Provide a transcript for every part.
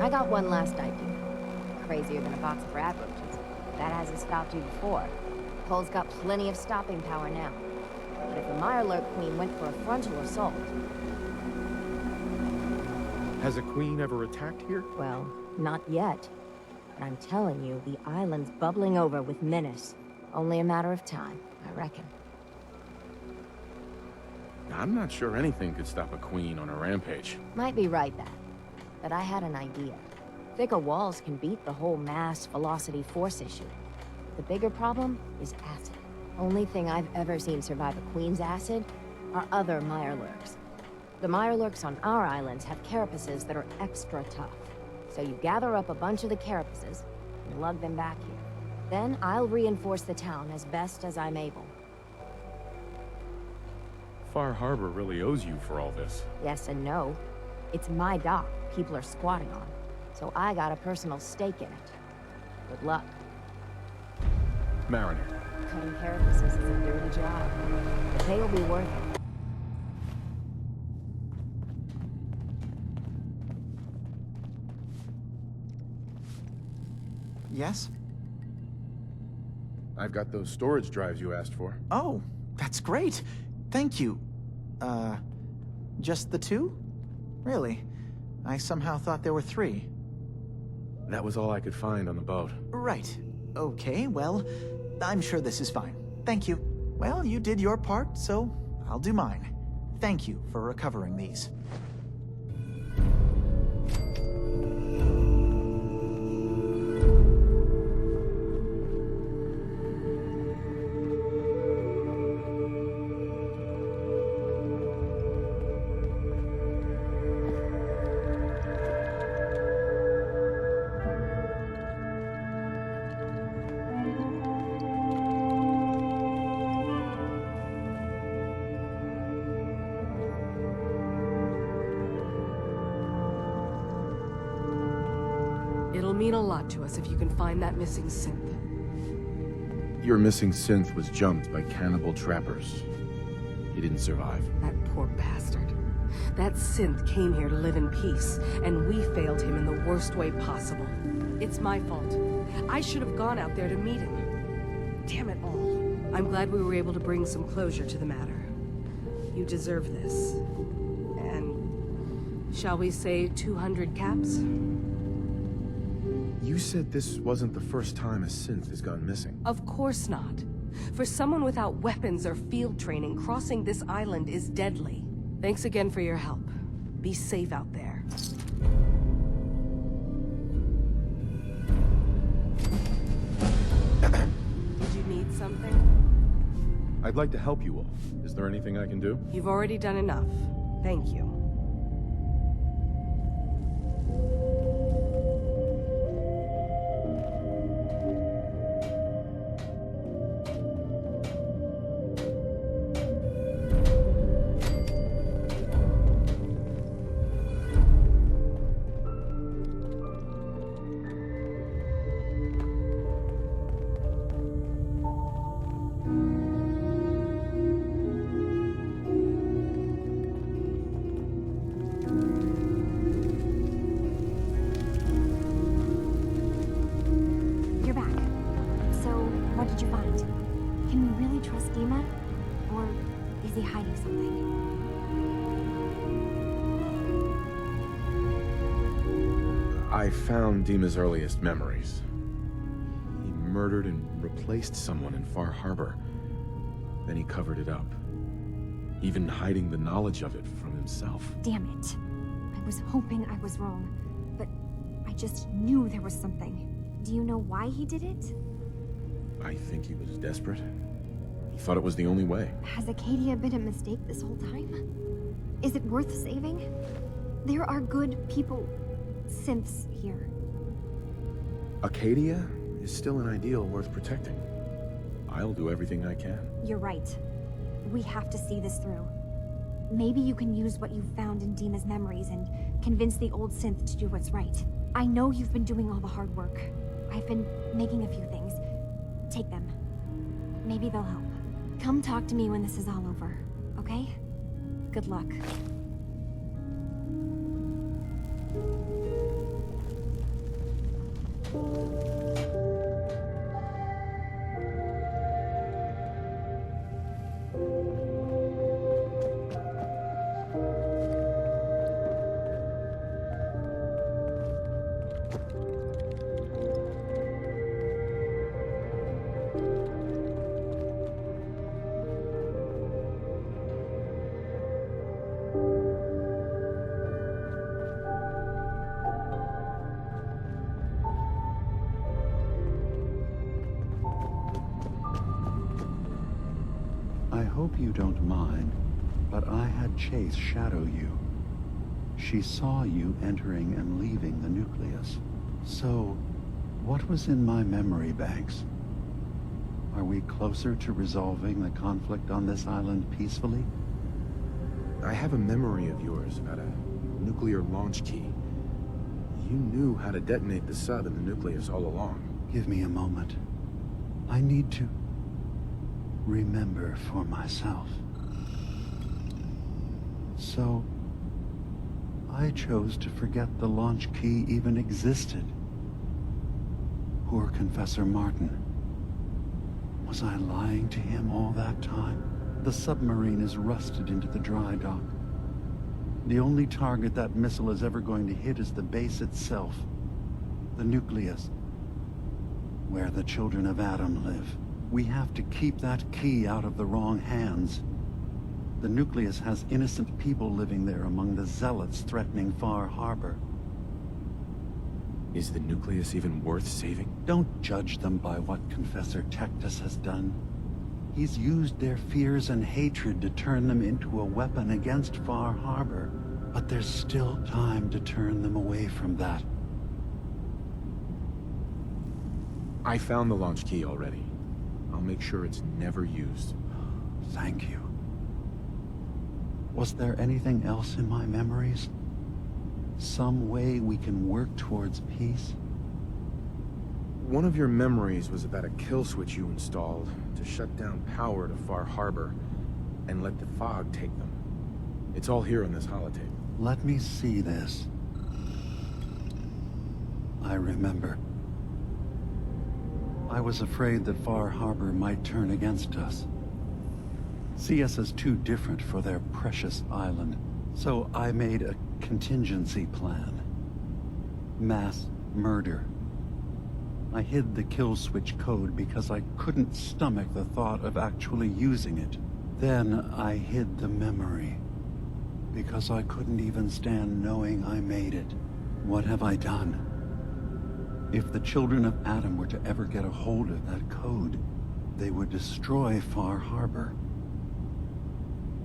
I got one last idea. Crazier than a box of Ablutions. That hasn't stopped you before. Cole's got plenty of stopping power now. But if the Mirelurk Queen went for a frontal assault... Has a queen ever attacked here? Well, not yet. But I'm telling you, the island's bubbling over with menace. Only a matter of time, I reckon. I'm not sure anything could stop a queen on a rampage. Might be right, that. But I had an idea. Thicker walls can beat the whole mass velocity force issue. The bigger problem is acid. Only thing I've ever seen survive a queen's acid are other Mirelurks. The Mirelurks on our islands have carapaces that are extra tough. So you gather up a bunch of the carapaces and lug them back here. Then I'll reinforce the town as best as I'm able. Far Harbor really owes you for all this. Yes and no. It's my dock people are squatting on, so I got a personal stake in it. Good luck. Mariner. Cutting carapaces is a dirty job, but they'll be worth it. Yes? I've got those storage drives you asked for. Oh, that's great. Thank you. Just the two? Really? I somehow thought there were three. That was all I could find on the boat. Right. Okay, well, I'm sure this is fine. Thank you. Well, you did your part, so I'll do mine. Thank you for recovering these. It'll mean a lot to us if you can find that missing synth. Your missing synth was jumped by cannibal trappers. He didn't survive. That poor bastard. That synth came here to live in peace, and we failed him in the worst way possible. It's my fault. I should have gone out there to meet him. Damn it all. I'm glad we were able to bring some closure to the matter. You deserve this. And shall we say 200 caps? You said this wasn't the first time a synth has gone missing. Of course not. For someone without weapons or field training, crossing this island is deadly. Thanks again for your help. Be safe out there. Did you need something? I'd like to help you all. Is there anything I can do? You've already done enough. Thank you. DiMA? Or is he hiding something? I found DiMA's earliest memories. He murdered and replaced someone in Far Harbor. Then he covered it up, even hiding the knowledge of it from himself. Damn it. I was hoping I was wrong, but I just knew there was something. Do you know why he did it? I think he was desperate. He thought it was the only way. Has Acadia been a mistake this whole time? Is it worth saving? There are good people, synths here. Acadia is still an ideal worth protecting. I'll do everything I can. You're right. We have to see this through. Maybe you can use what you found in DiMA's memories and convince the old synth to do what's right. I know you've been doing all the hard work. I've been making a few things. Take them. Maybe they'll help. Come talk to me when this is all over, okay? Good luck. I hope you don't mind, but I had Chase shadow you. She saw you entering and leaving the Nucleus. So, what was in my memory banks? Are we closer to resolving the conflict on this island peacefully? I have a memory of yours about a nuclear launch key. You knew how to detonate the sub in the Nucleus all along. Give me a moment. I need to remember for myself. So, I chose to forget the launch key even existed. Poor Confessor Martin. Was I lying to him all that time? The submarine is rusted into the dry dock. The only target that missile is ever going to hit is the base itself. The Nucleus. Where the children of Adam live. We have to keep that key out of the wrong hands. The Nucleus has innocent people living there among the zealots threatening Far Harbor. Is the Nucleus even worth saving? Don't judge them by what Confessor Tectus has done. He's used their fears and hatred to turn them into a weapon against Far Harbor. But there's still time to turn them away from that. I found the launch key already. I'll make sure it's never used. Thank you. Was there anything else in my memories? Some way we can work towards peace? One of your memories was about a kill switch you installed to shut down power to Far Harbor and let the fog take them. It's all here on this holotape. Let me see this. I remember. I was afraid that Far Harbor might turn against us. See us as too different for their precious island. So I made a contingency plan. Mass murder. I hid the kill switch code because I couldn't stomach the thought of actually using it. Then I hid the memory because I couldn't even stand knowing I made it. What have I done? If the children of Adam were to ever get a hold of that code, they would destroy Far Harbor.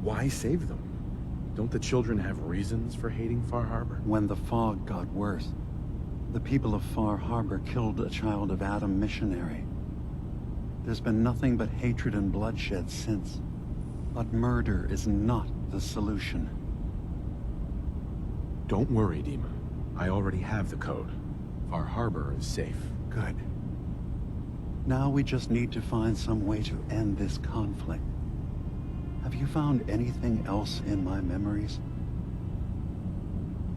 Why save them? Don't the children have reasons for hating Far Harbor? When the fog got worse, the people of Far Harbor killed a child of Adam missionary. There's been nothing but hatred and bloodshed since. But murder is not the solution. Don't worry, DiMA. I already have the code. Far Harbor is safe. Good. Now we just need to find some way to end this conflict. Have you found anything else in my memories?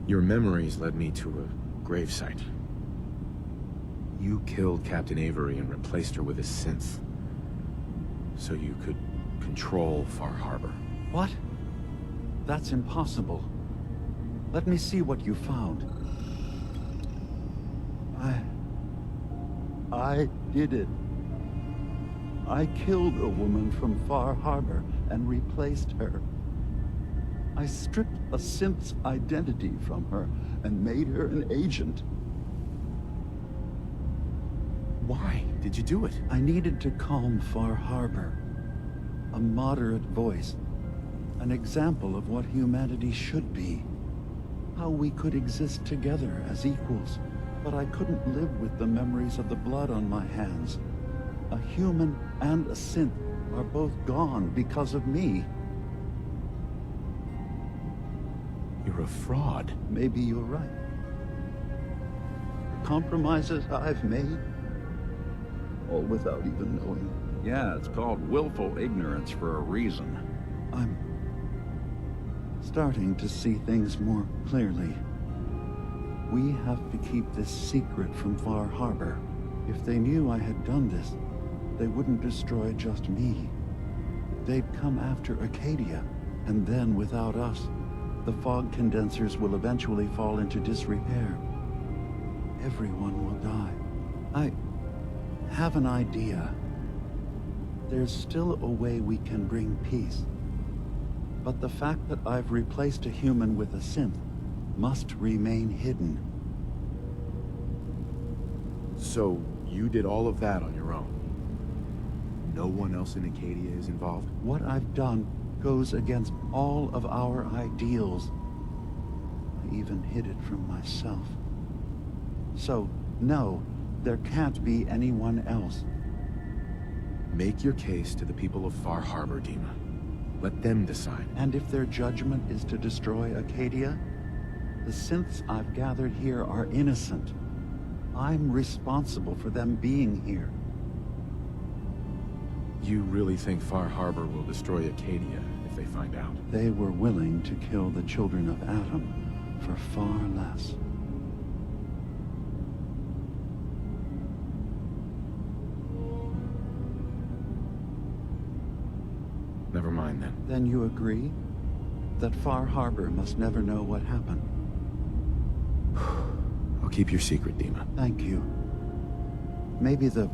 Your memories led me to a gravesite. You killed Captain Avery and replaced her with a synth. So you could control Far Harbor. What? That's impossible. Let me see what you found. I did it. I killed a woman from Far Harbor and replaced her. I stripped a synth's identity from her and made her an agent. Why did you do it? I needed to calm Far Harbor. A moderate voice. An example of what humanity should be. How we could exist together as equals. But I couldn't live with the memories of the blood on my hands. A human and a synth are both gone because of me. You're a fraud. Maybe you're right. The compromises I've made, all without even knowing. Yeah, it's called willful ignorance for a reason. I'm starting to see things more clearly. We have to keep this secret from Far Harbor. If they knew I had done this, they wouldn't destroy just me. They'd come after Acadia, and then without us, the fog condensers will eventually fall into disrepair. Everyone will die. I have an idea. There's still a way we can bring peace. But the fact that I've replaced a human with a synth must remain hidden. So, you did all of that on your own? No one else in Acadia is involved? What I've done goes against all of our ideals. I even hid it from myself. So, no, there can't be anyone else. Make your case to the people of Far Harbor, DiMA. Let them decide. And if their judgment is to destroy Acadia, the synths I've gathered here are innocent. I'm responsible for them being here. You really think Far Harbor will destroy Acadia if they find out? They were willing to kill the children of Adam for far less. Never mind then. Then you agree that Far Harbor must never know what happened? I'll keep your secret, DiMA. Thank you. Maybe the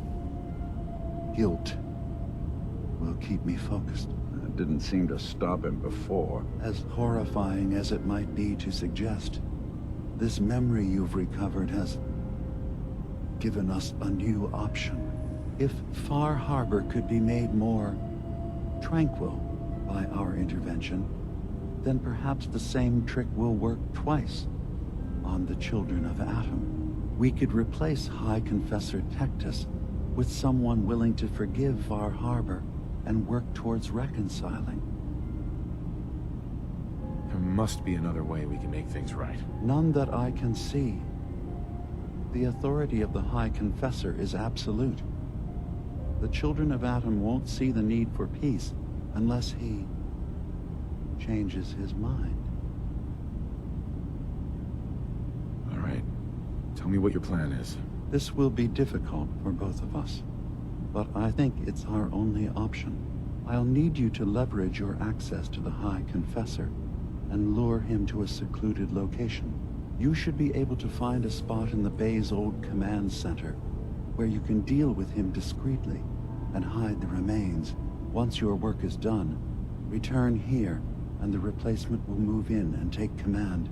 guilt will keep me focused. That didn't seem to stop him before. As horrifying as it might be to suggest, this memory you've recovered has given us a new option. If Far Harbor could be made more tranquil by our intervention, then perhaps the same trick will work twice on the children of Adam. We could replace High Confessor Tectus with someone willing to forgive Far Harbor and work towards reconciling. There must be another way we can make things right. None that I can see. The authority of the High Confessor is absolute. The children of Adam won't see the need for peace unless he changes his mind. All right. Tell me what your plan is. This will be difficult for both of us, but I think it's our only option. I'll need you to leverage your access to the High Confessor and lure him to a secluded location. You should be able to find a spot in the Bay's old command center where you can deal with him discreetly and hide the remains. Once your work is done, return here and the replacement will move in and take command.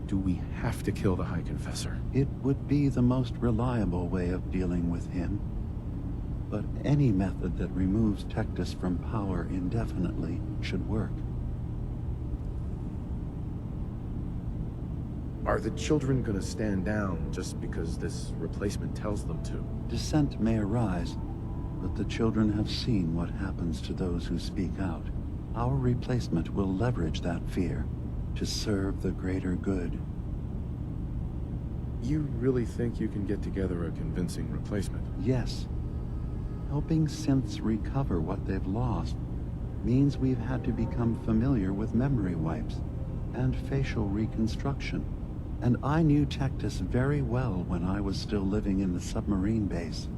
Do we have to kill the High Confessor? It would be the most reliable way of dealing with him. But any method that removes Tectus from power indefinitely should work. Are the children gonna stand down just because this replacement tells them to? Dissent may arise, but the children have seen what happens to those who speak out. Our replacement will leverage that fear to serve the greater good. You really think you can get together a convincing replacement? Yes. Helping synths recover what they've lost means we've had to become familiar with memory wipes and facial reconstruction. And I knew Tectus very well when I was still living in the submarine base.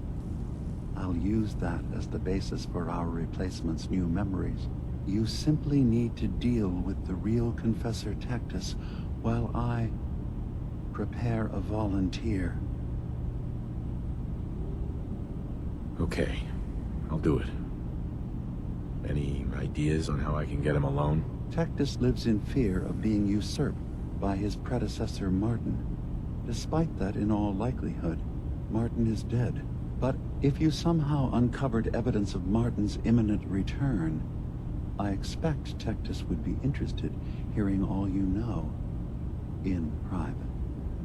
I'll use that as the basis for our replacement's new memories. You simply need to deal with the real Confessor Tectus while I prepare a volunteer. Okay, I'll do it. Any ideas on how I can get him alone? Tectus lives in fear of being usurped by his predecessor Martin. Despite that, in all likelihood, Martin is dead. But if you somehow uncovered evidence of Martin's imminent return, I expect Tectus would be interested hearing all you know, in private.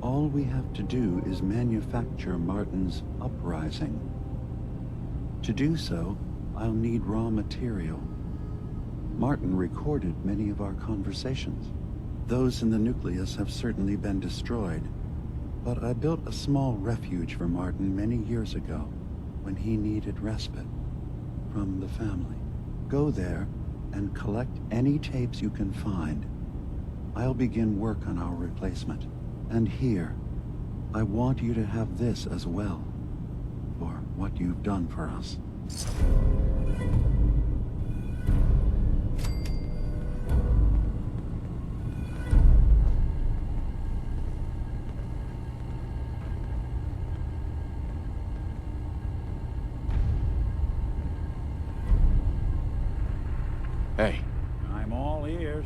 All we have to do is manufacture Martin's uprising. To do so, I'll need raw material. Martin recorded many of our conversations. Those in the Nucleus have certainly been destroyed, but I built a small refuge for Martin many years ago when he needed respite from the family. Go there and collect any tapes you can find. I'll begin work on our replacement. And here, I want you to have this as well, for what you've done for us. Hey. I'm all ears.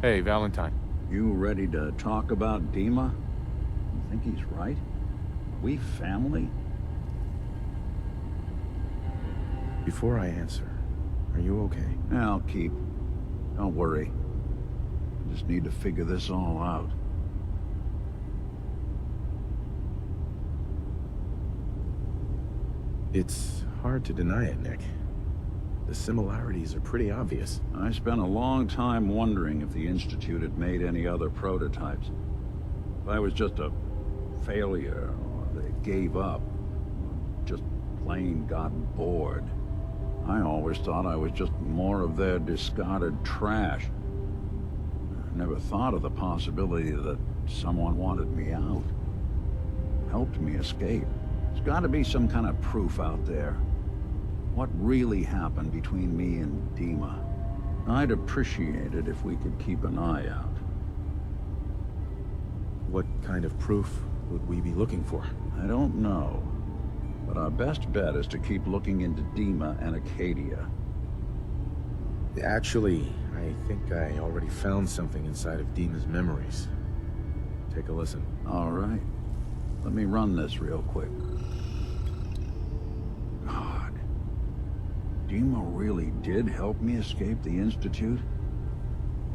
Hey, Valentine. You ready to talk about DiMA? You think he's right? Are we family? Before I answer, are you okay? I'll keep. Don't worry. I just need to figure this all out. It's hard to deny it, Nick. The similarities are pretty obvious. I spent a long time wondering if the Institute had made any other prototypes. If I was just a failure, or they gave up, or just plain got bored. I always thought I was just more of their discarded trash. I never thought of the possibility that someone wanted me out. Helped me escape. There's gotta be some kind of proof out there. What really happened between me and DiMA? I'd appreciate it if we could keep an eye out. What kind of proof would we be looking for? I don't know, but our best bet is to keep looking into DiMA and Acadia. Actually, I think I already found something inside of DiMA's memories. Take a listen. All right. Let me run this real quick. God. DiMA really did help me escape the Institute?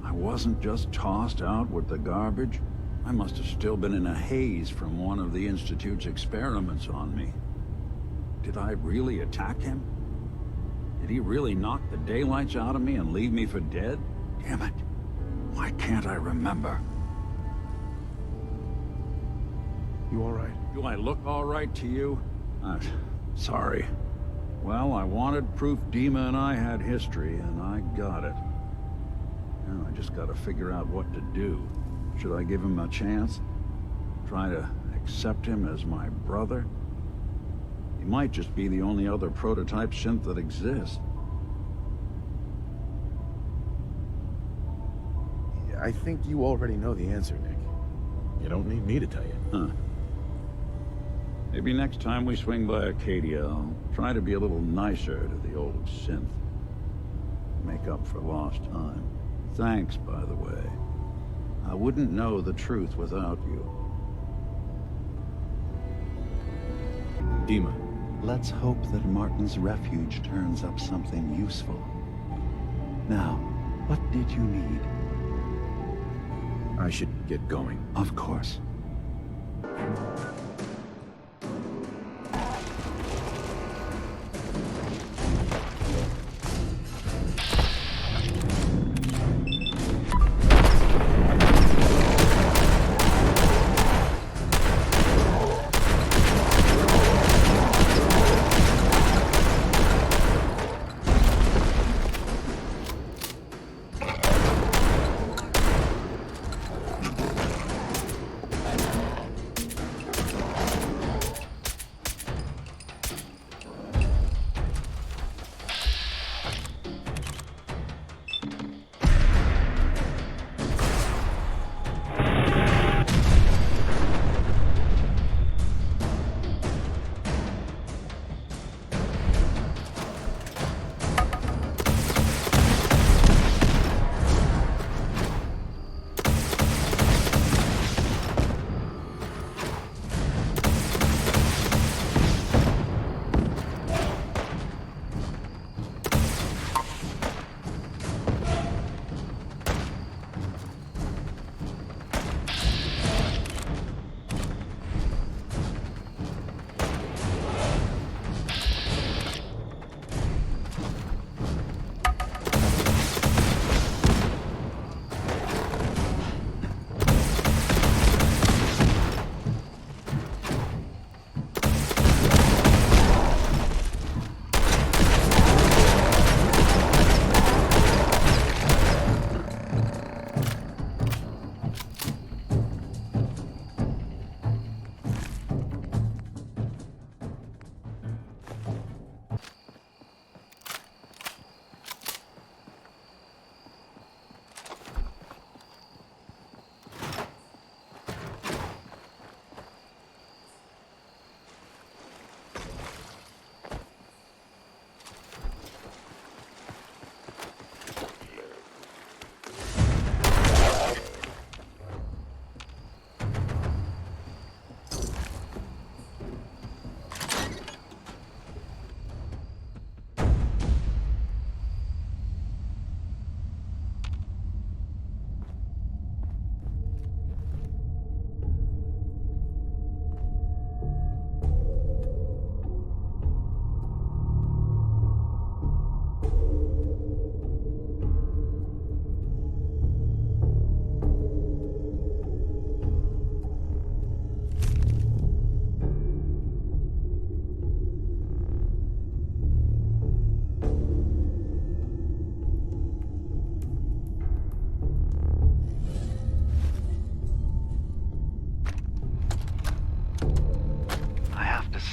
I wasn't just tossed out with the garbage. I must have still been in a haze from one of the Institute's experiments on me. Did I really attack him? Did he really knock the daylights out of me and leave me for dead? Damn it. Why can't I remember? You all right? Do I look all right to you? Sorry. Well, I wanted proof DiMA and I had history, and I got it. Now I just gotta figure out what to do. Should I give him a chance? Try to accept him as my brother? He might just be the only other prototype synth that exists. I think you already know the answer, Nick. You don't need me to tell you. Huh. Maybe next time we swing by Acadia, I'll try to be a little nicer to the old synth. Make up for lost time. Thanks, by the way. I wouldn't know the truth without you. DiMA. Let's hope that Martin's refuge turns up something useful. Now, what did you need? I should get going. Of course.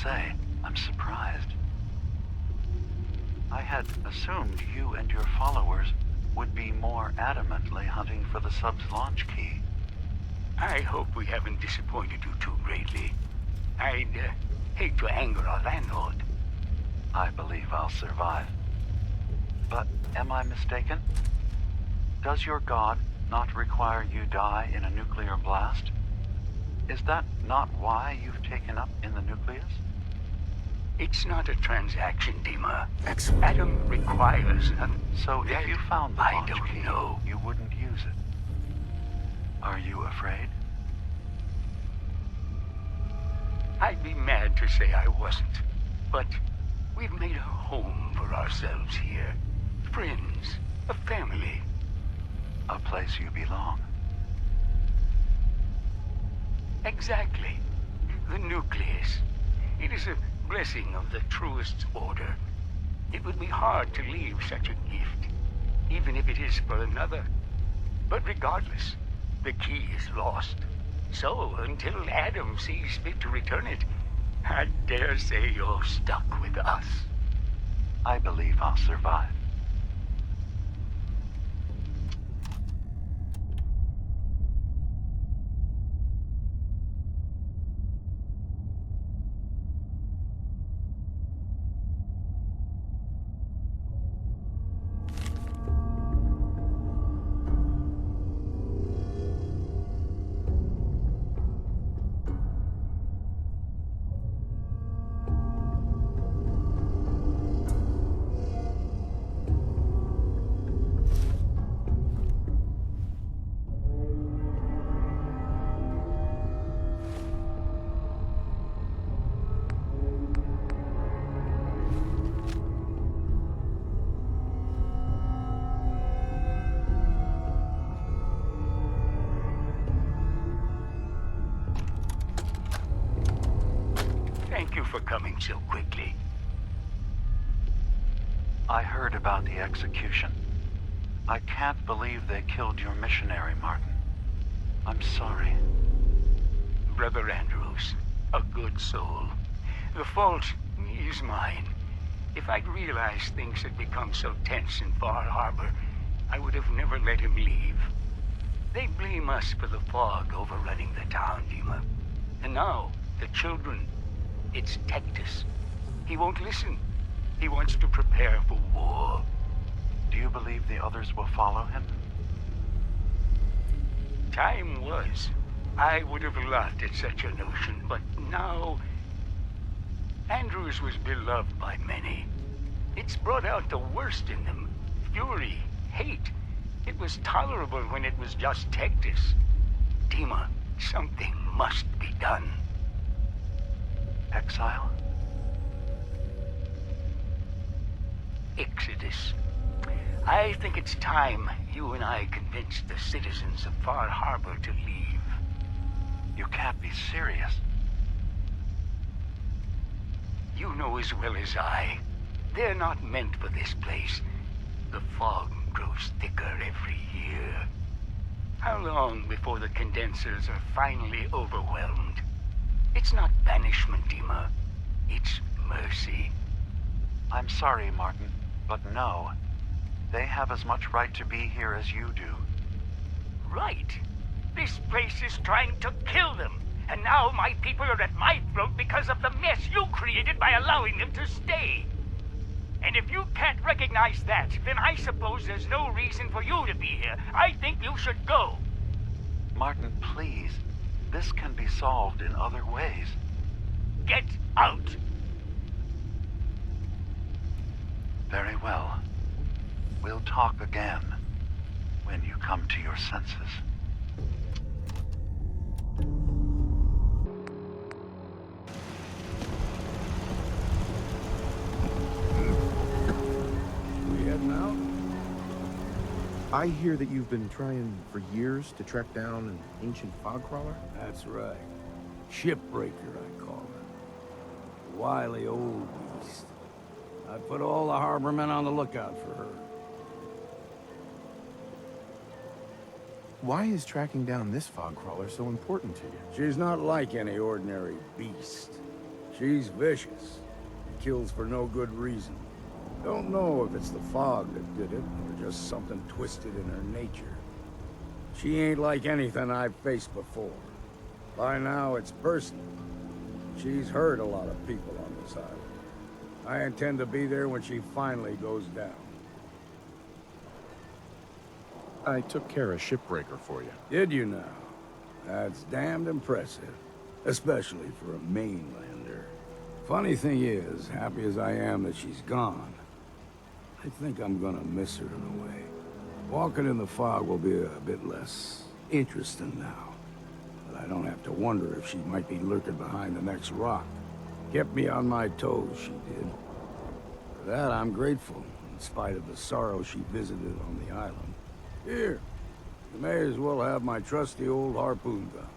say, I'm surprised. I had assumed you and your followers would be more adamantly hunting for the sub's launch key. I hope we haven't disappointed you too greatly. I'd hate to anger our landlord. I believe I'll survive. But am I mistaken? Does your god not require you die in a nuclear blast? Is that not why you've taken up in the Nucleus? It's not a transaction, DiMA. Excellent. Adam requires nothing. So That if you found the I launch don't key, know. you wouldn't use it. Are you afraid? I'd be mad to say I wasn't. But we've made a home for ourselves here. Friends, a family. A place you belong. Exactly. The Nucleus. It is a blessing of the truest order. It would be hard to leave such a gift, even if it is for another. But regardless, the key is lost. So, until Adam sees fit to return it, I dare say you're stuck with us. I believe I'll survive. Thank you for coming so quickly. I heard about the execution. I can't believe they killed your missionary, Martin. I'm sorry. Brother Andrews, a good soul. The fault is mine. If I'd realized things had become so tense in Far Harbor, I would have never let him leave. They blame us for the fog overrunning the town, DiMA. And now, the children. It's Tectus. He won't listen. He wants to prepare for war. Do you believe the others will follow him? Time was. I would have laughed at such a notion, but now... Andrews was beloved by many. It's brought out the worst in them. Fury, hate. It was tolerable when it was just Tectus. DiMA, something must be done. Exile? Exodus. I think it's time you and I convinced the citizens of Far Harbor to leave. You can't be serious. You know as well as I. They're not meant for this place. The fog grows thicker every year. How long before the condensers are finally overwhelmed? It's not banishment, DiMA. It's mercy. I'm sorry, Martin, but no. They have as much right to be here as you do. Right. This place is trying to kill them. And now my people are at my throat because of the mess you created by allowing them to stay. And if you can't recognize that, then I suppose there's no reason for you to be here. I think you should go. Martin, please. This can be solved in other ways. Get out! Very well. We'll talk again when you come to your senses. We heading out? I hear that you've been trying for years to track down an ancient fog crawler? That's right. Shipbreaker, I call her. Wily old beast. I put all the harbormen on the lookout for her. Why is tracking down this fog crawler so important to you? She's not like any ordinary beast. She's vicious. Kills for no good reason. Don't know if it's the fog that did it, or just something twisted in her nature. She ain't like anything I've faced before. By now, it's personal. She's hurt a lot of people on this island. I intend to be there when she finally goes down. I took care of Shipbreaker for you. Did you now? That's damned impressive. Especially for a mainlander. Funny thing is, happy as I am that she's gone, I think I'm gonna miss her in a way. Walking in the fog will be a bit less interesting now. But I don't have to wonder if she might be lurking behind the next rock. Kept me on my toes, she did. For that, I'm grateful, in spite of the sorrow she visited on the island. Here, you may as well have my trusty old harpoon gun.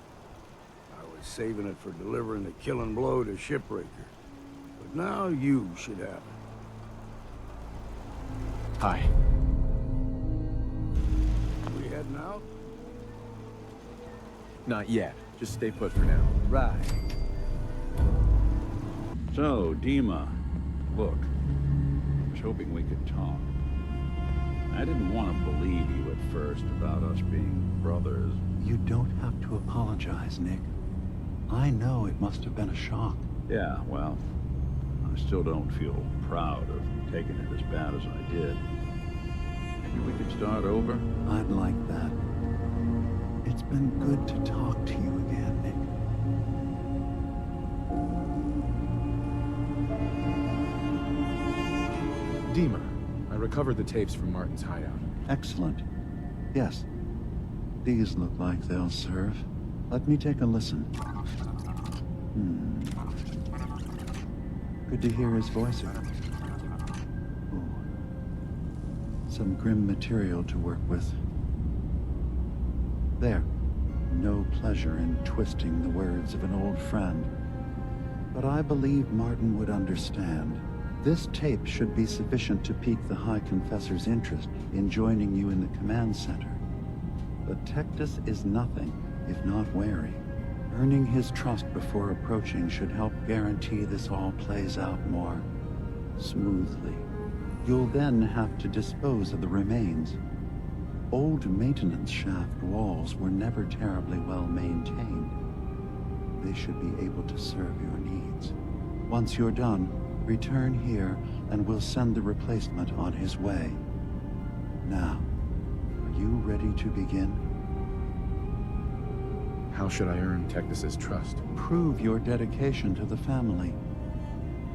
I was saving it for delivering the killing blow to Shipbreaker. But now you should have it. Hi. We heading out? Not yet. Just stay put for now. Right. So, DiMA, look, I was hoping we could talk. I didn't want to believe you at first about us being brothers. You don't have to apologize, Nick. I know it must have been a shock. Yeah, well, I still don't feel proud of taking it as bad as I did. Maybe we could start over? I'd like that. It's been good to talk to you again, Nick. DiMA, I recovered the tapes from Martin's hideout. Excellent. Yes. These look like they'll serve. Let me take a listen. Good to hear his voice. Ooh. Some grim material to work with. There. No pleasure in twisting the words of an old friend. But I believe Martin would understand. This tape should be sufficient to pique the High Confessor's interest in joining you in the command center. But Tectus is nothing if not wary. Earning his trust before approaching should help guarantee this all plays out more smoothly. You'll then have to dispose of the remains. Old maintenance shaft walls were never terribly well maintained. They should be able to serve your needs. Once you're done, return here and we'll send the replacement on his way. Now, are you ready to begin? How should I earn Tectus's trust? Prove your dedication to the family.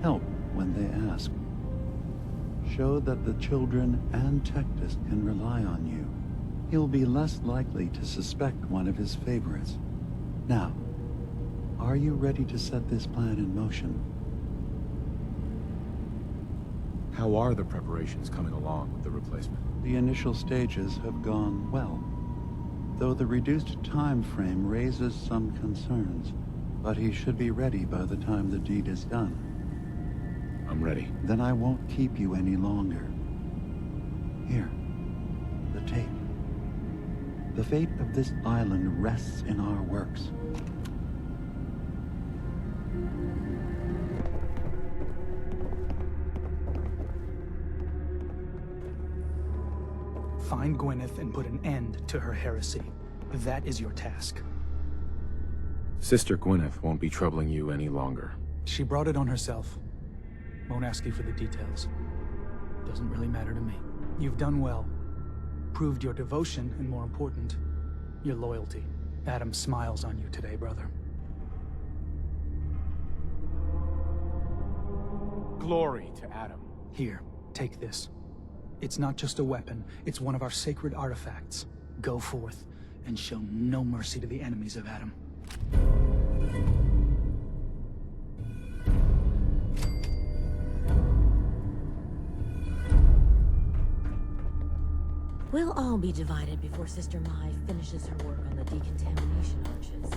Help when they ask. Show that the children and Tectus can rely on you. He'll be less likely to suspect one of his favorites. Now, are you ready to set this plan in motion? How are the preparations coming along with the replacement? The initial stages have gone well, though the reduced time frame raises some concerns. But he should be ready by the time the deed is done. I'm ready. Then I won't keep you any longer. Here, the tape. The fate of this island rests in our works. Find Gwyneth and put an end to her heresy. That is your task. Sister Gwyneth won't be troubling you any longer. She brought it on herself. Won't ask you for the details. Doesn't really matter to me. You've done well. Proved your devotion, and more important, your loyalty. Adam smiles on you today, brother. Glory to Adam. Here, take this. It's not just a weapon, it's one of our sacred artifacts. Go forth, and show no mercy to the enemies of Adam. We'll all be divided before Sister Mai finishes her work on the decontamination arches.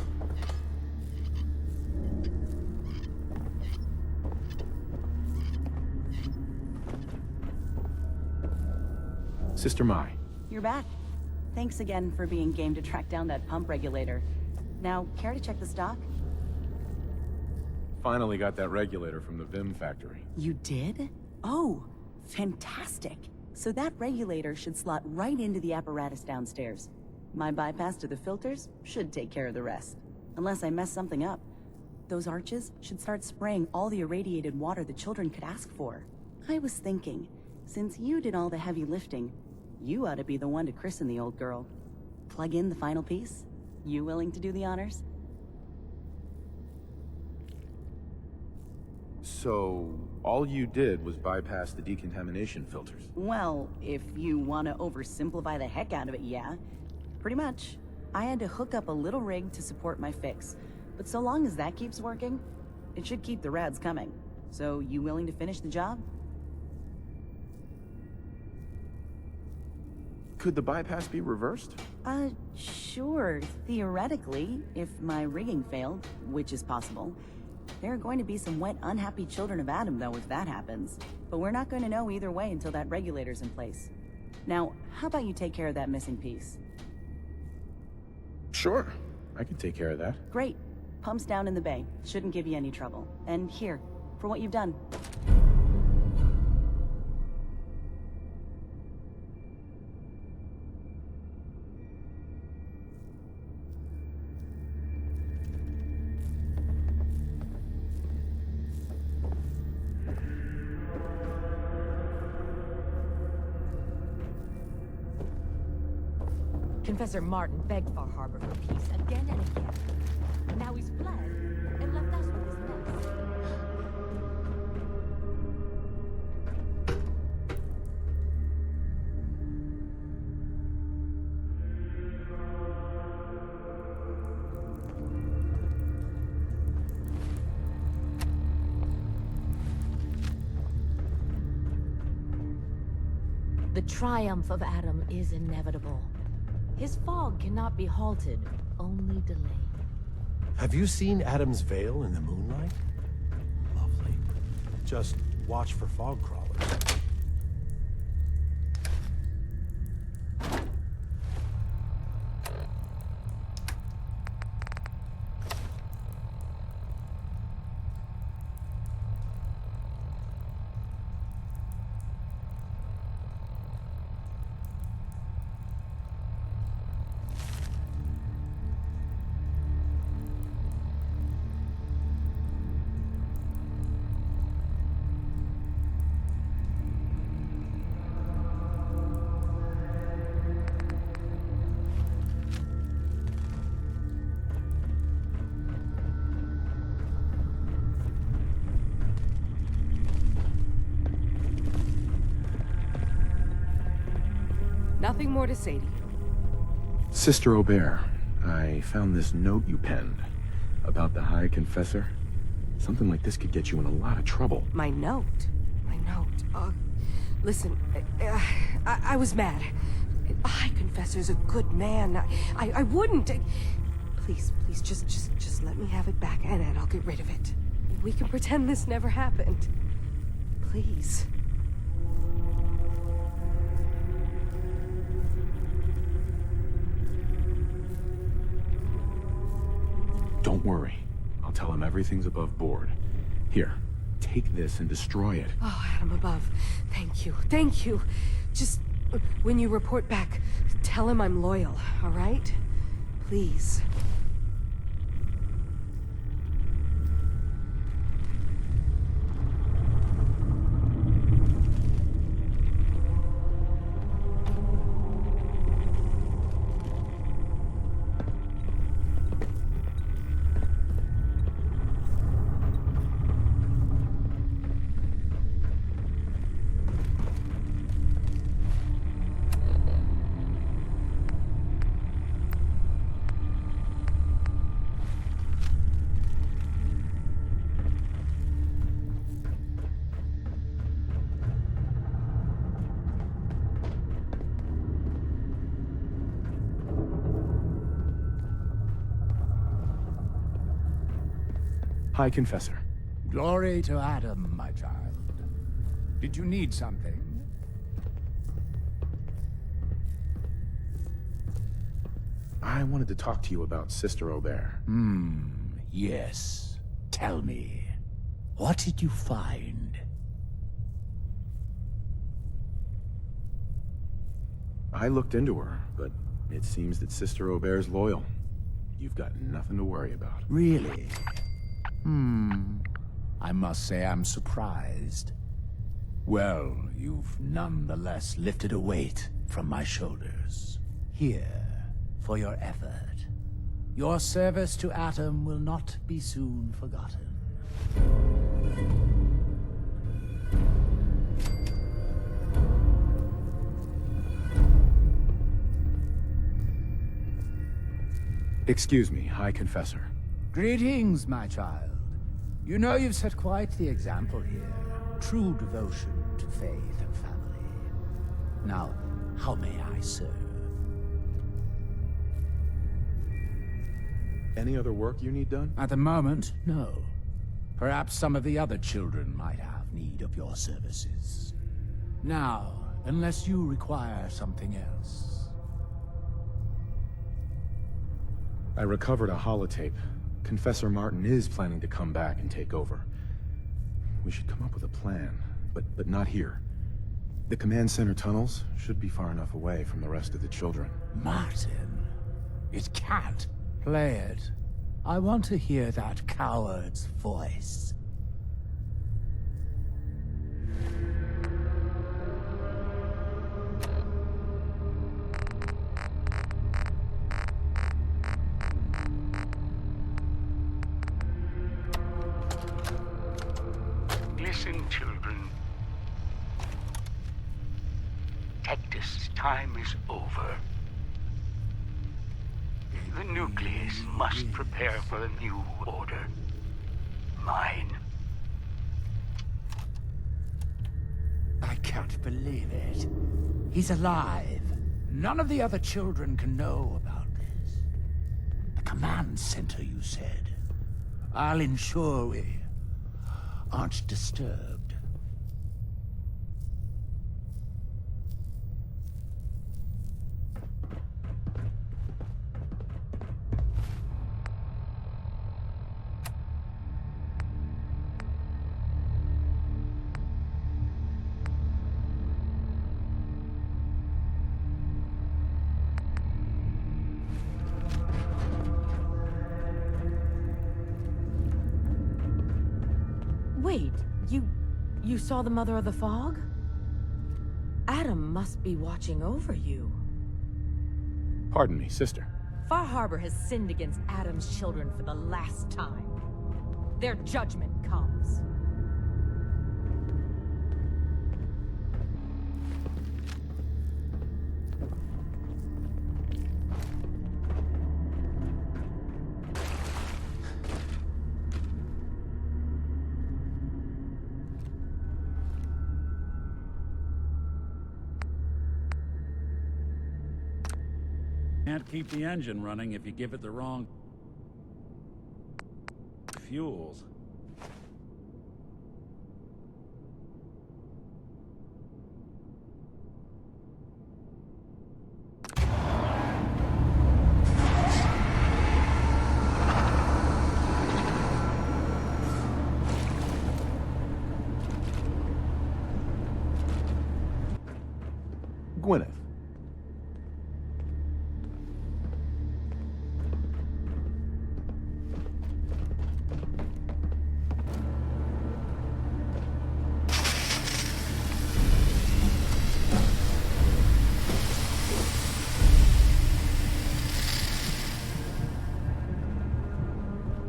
Sister Mai. You're back. Thanks again for being game to track down that pump regulator. Now, care to check the stock? Finally got that regulator from the Vim factory. You did? Oh, fantastic. So that regulator should slot right into the apparatus downstairs. My bypass to the filters should take care of the rest. Unless I mess something up. Those arches should start spraying all the irradiated water the children could ask for. I was thinking, since you did all the heavy lifting, you ought to be the one to christen the old girl. Plug in the final piece? You willing to do the honors? So, all you did was bypass the decontamination filters? Well, if you want to oversimplify the heck out of it, yeah. Pretty much. I had to hook up a little rig to support my fix. But so long as that keeps working, it should keep the rads coming. So, you willing to finish the job? Could the bypass be reversed? Sure, theoretically, if my rigging failed, which is possible. There are going to be some wet, unhappy children of Adam, though, if that happens. But we're not going to know either way until that regulator's in place. Now, how about you take care of that missing piece? Sure, I can take care of that. Great. Pumps down in the bay. Shouldn't give you any trouble. And here, for what you've done. Confessor Martin begged Far Harbor for peace again and again. Now he's fled and left us with his mess. The triumph of Adam is inevitable. His fog cannot be halted, only delayed. Have you seen Adam's veil in the moonlight? Lovely. Just watch for fog crawlers. Nothing more to say to you. Sister Aubert, I found this note you penned about the High Confessor. Something like this could get you in a lot of trouble. My note? My note? Listen, I was mad. High Confessor's a good man. I wouldn't... Please, just let me have it back, and I'll get rid of it. We can pretend this never happened. Please. Don't worry. I'll tell him everything's above board. Here, take this and destroy it. Oh, Adam above. Thank you. Thank you. Just, when you report back, tell him I'm loyal, all right? Please. High Confessor. Glory to Adam, my child. Did you need something? I wanted to talk to you about Sister Aubert. Yes. Tell me. What did you find? I looked into her, but it seems that Sister Aubert's loyal. You've got nothing to worry about. Really? I must say I'm surprised. Well, you've nonetheless lifted a weight from my shoulders. Here, for your effort. Your service to Atom will not be soon forgotten. Excuse me, High Confessor. Greetings, my child. You know you've set quite the example here. True devotion to faith and family. Now, how may I serve? Any other work you need done? At the moment, no. Perhaps some of the other children might have need of your services. Now, unless you require something else. I recovered a holotape. Confessor Martin is planning to come back and take over. We should come up with a plan, but not here. The command center tunnels should be far enough away from the rest of the children. Martin, it can't. Play it. I want to hear that coward's voice. Listen, children. Tectus' time is over. The Nucleus must prepare for a new order. Mine. I can't believe it. He's alive. None of the other children can know about this. The command center, you said. I'll ensure we aren't disturbed. Wait, you saw the Mother of the Fog? Adam must be watching over you. Pardon me, sister. Far Harbor has sinned against Adam's children for the last time. Their judgment comes. Can't keep the engine running if you give it the wrong fuels. Gwyneth.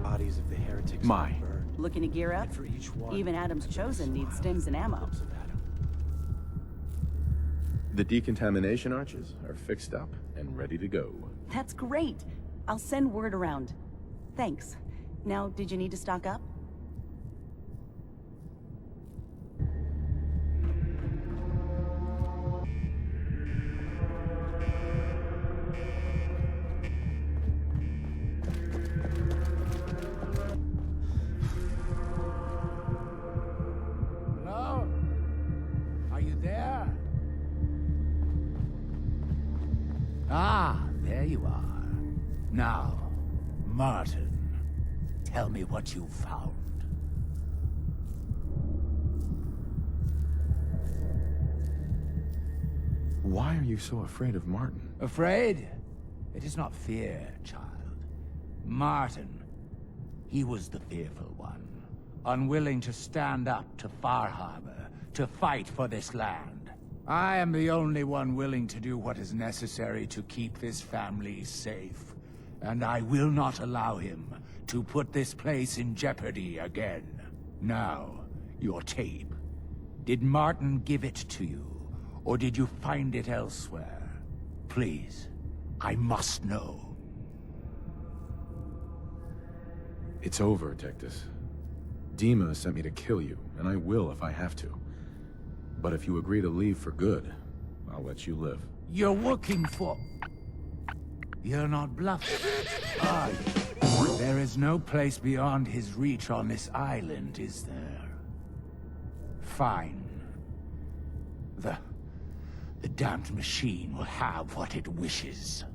Bodies of the heretics. My. Looking to gear up? And for each one, Even Adam's Chosen needs stims and ammo. The decontamination arches are fixed up and ready to go. That's great. I'll send word around. Thanks. Now, did you need to stock up? Hello? Are you there? Ah, there you are. Now, Martin, tell me what you found. Why are you so afraid of Martin? Afraid? It is not fear, child. Martin, he was the fearful one, unwilling to stand up to Far Harbor, to fight for this land. I am the only one willing to do what is necessary to keep this family safe, and I will not allow him to put this place in jeopardy again. Now, your tape. Did Martin give it to you, or did you find it elsewhere? Please, I must know. It's over, Tectus. DiMA sent me to kill you, and I will if I have to. But if you agree to leave for good, I'll let you live. You're working for... You're not bluffing, are you? There is no place beyond his reach on this island, is there? Fine. The damned machine will have what it wishes.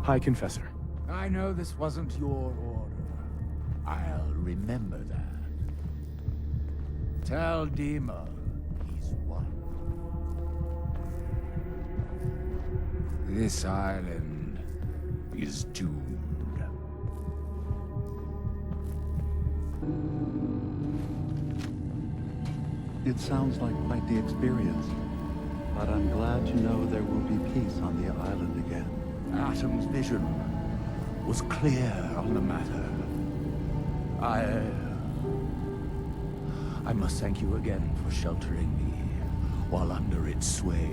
High Confessor. I know this wasn't your order. I'll remember that. Tell DiMA he's won. This island is doomed. It sounds like quite the experience, but I'm glad to know there will be peace on the island again. Atom's vision was clear on the matter. I must thank you again for sheltering me while under its sway.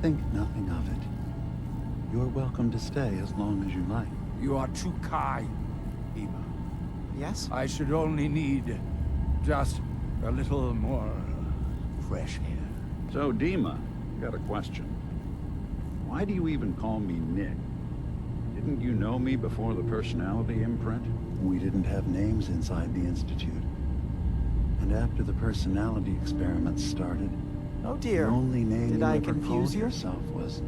Think nothing of it. You're welcome to stay as long as you like. You are too kind, DiMA. Yes? I should only need just a little more fresh air. So, DiMA, got a question. Why do you even call me Nick? Didn't you know me before the personality imprint? We didn't have names inside the Institute. And after the personality experiments started, Oh dear. the only name Did you I ever confuse called you? yourself was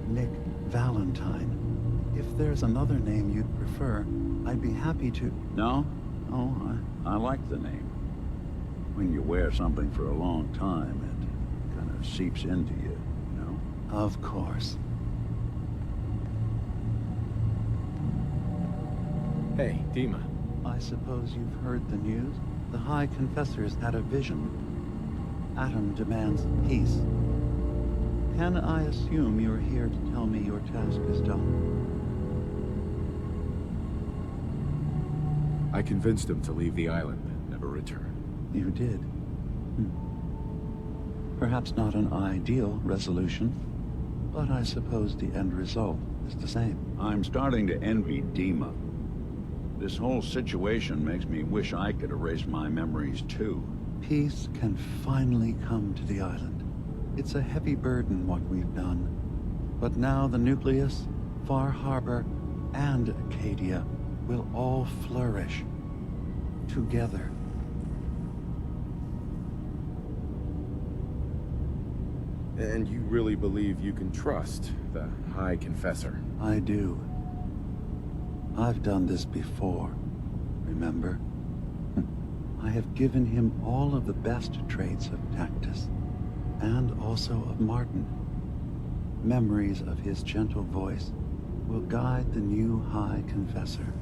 Nick Valentine. If there's another name you'd prefer, I'd be happy to... No? Oh, I like the name. When you wear something for a long time, it kind of seeps into you, you know? Of course. Hey, DiMA. I suppose you've heard the news? The High Confessor's had a vision. Atom demands peace. Can I assume you're here to tell me your task is done? I convinced him to leave the island and never return. You did. Perhaps not an ideal resolution, but I suppose the end result is the same. I'm starting to envy DiMA. This whole situation makes me wish I could erase my memories too. Peace can finally come to the island. It's a heavy burden what we've done. But now the Nucleus, Far Harbor, and Acadia will all flourish together. And you really believe you can trust the High Confessor? I do. I've done this before, remember? I have given him all of the best traits of Tactus, and also of Martin. Memories of his gentle voice will guide the new High Confessor.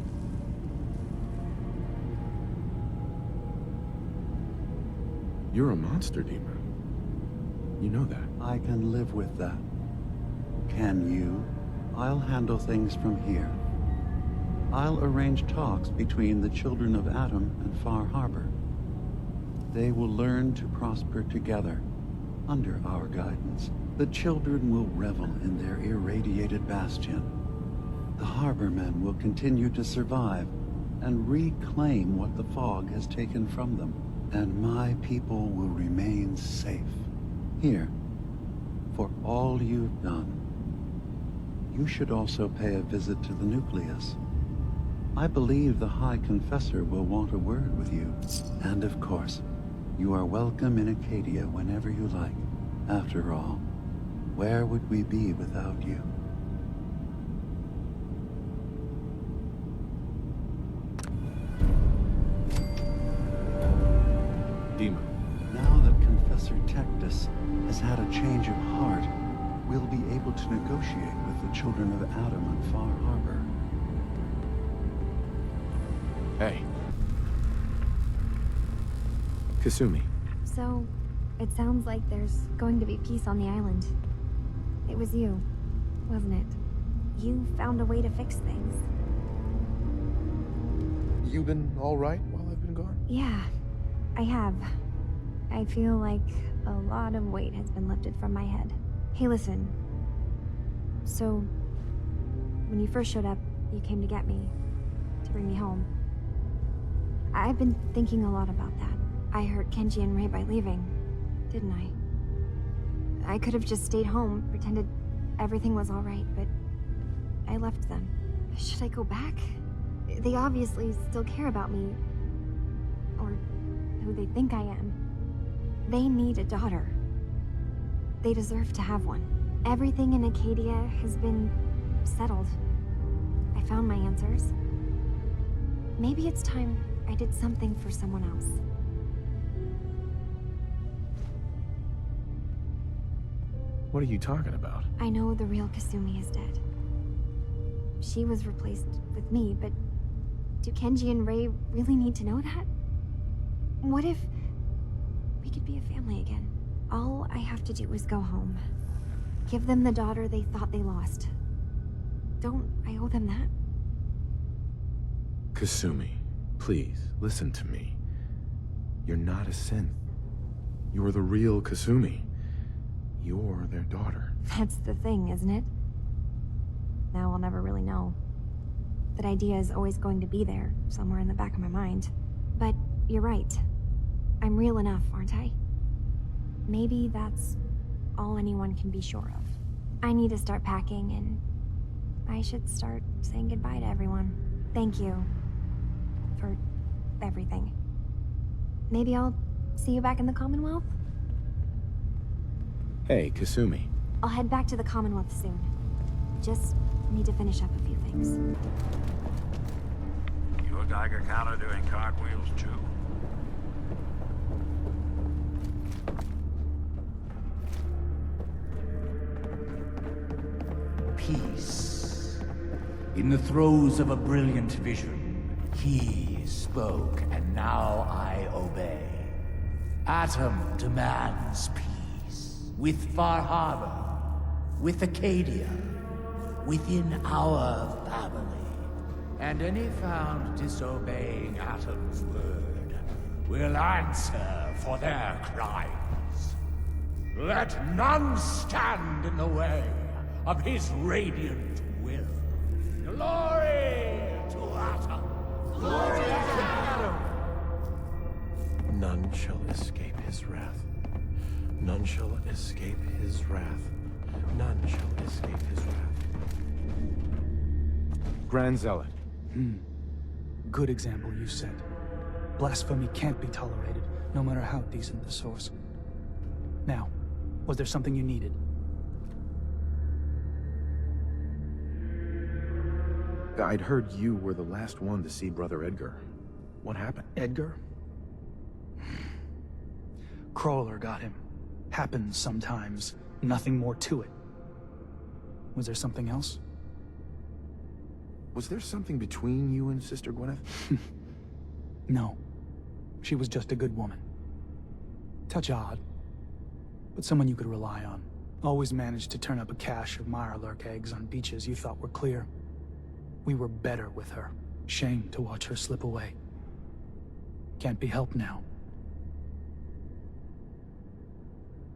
You're a monster, DiMA. You know that. I can live with that. Can you? I'll handle things from here. I'll arrange talks between the children of Atom and Far Harbor. They will learn to prosper together under our guidance. The children will revel in their irradiated bastion. The Harbormen will continue to survive and reclaim what the fog has taken from them. And my people will remain safe. Here, for all you've done. You should also pay a visit to the Nucleus. I believe the High Confessor will want a word with you. And of course, you are welcome in Acadia whenever you like. After all, where would we be without you? Confessor Tectus has had a change of heart, we'll be able to negotiate with the children of Adam on Far Harbor. Hey. Kasumi. So, it sounds like there's going to be peace on the island. It was you, wasn't it? You found a way to fix things. You been all right while I've been gone? Yeah, I have. I feel like a lot of weight has been lifted from my head. Hey, listen. So, when you first showed up, you came to get me, to bring me home. I've been thinking a lot about that. I hurt Kenji and Rei by leaving, didn't I? I could have just stayed home, pretended everything was all right, but I left them. Should I go back? They obviously still care about me, or who they think I am. They need a daughter. They deserve to have one. Everything in Acadia has been settled. I found my answers. Maybe it's time I did something for someone else. What are you talking about? I know the real Kasumi is dead. She was replaced with me, but do Kenji and Rei really need to know that? What if we could be a family again? All I have to do is go home. Give them the daughter they thought they lost. Don't I owe them that? Kasumi, please, listen to me. You're not a synth. You're the real Kasumi. You're their daughter. That's the thing, isn't it? Now I'll never really know. That idea is always going to be there, somewhere in the back of my mind. But you're right. I'm real enough, aren't I? Maybe that's all anyone can be sure of. I need to start packing, and I should start saying goodbye to everyone. Thank you for everything. Maybe I'll see you back in the Commonwealth? Hey, Kasumi. I'll head back to the Commonwealth soon. Just need to finish up a few things. You a Geiger counter doing cartwheels too? Peace. In the throes of a brilliant vision, he spoke, and now I obey. Atom demands peace. With Far Harbor, with Acadia, within our family. And any found disobeying Atom's word will answer for their crimes. Let none stand in the way of his radiant will. Glory to Atom! Glory to Atom! None shall escape his wrath. None shall escape his wrath. None shall escape his wrath. Grand Zealot. Good example you set. Blasphemy can't be tolerated, no matter how decent the source. Now, was there something you needed? I'd heard you were the last one to see Brother Edgar. What happened? Edgar? Crawler got him. Happens sometimes. Nothing more to it. Was there something else? Was there something between you and Sister Gwyneth? No. She was just a good woman. Touch odd, but someone you could rely on. Always managed to turn up a cache of mirelurk eggs on beaches you thought were clear. We were better with her. Shame to watch her slip away. Can't be helped now.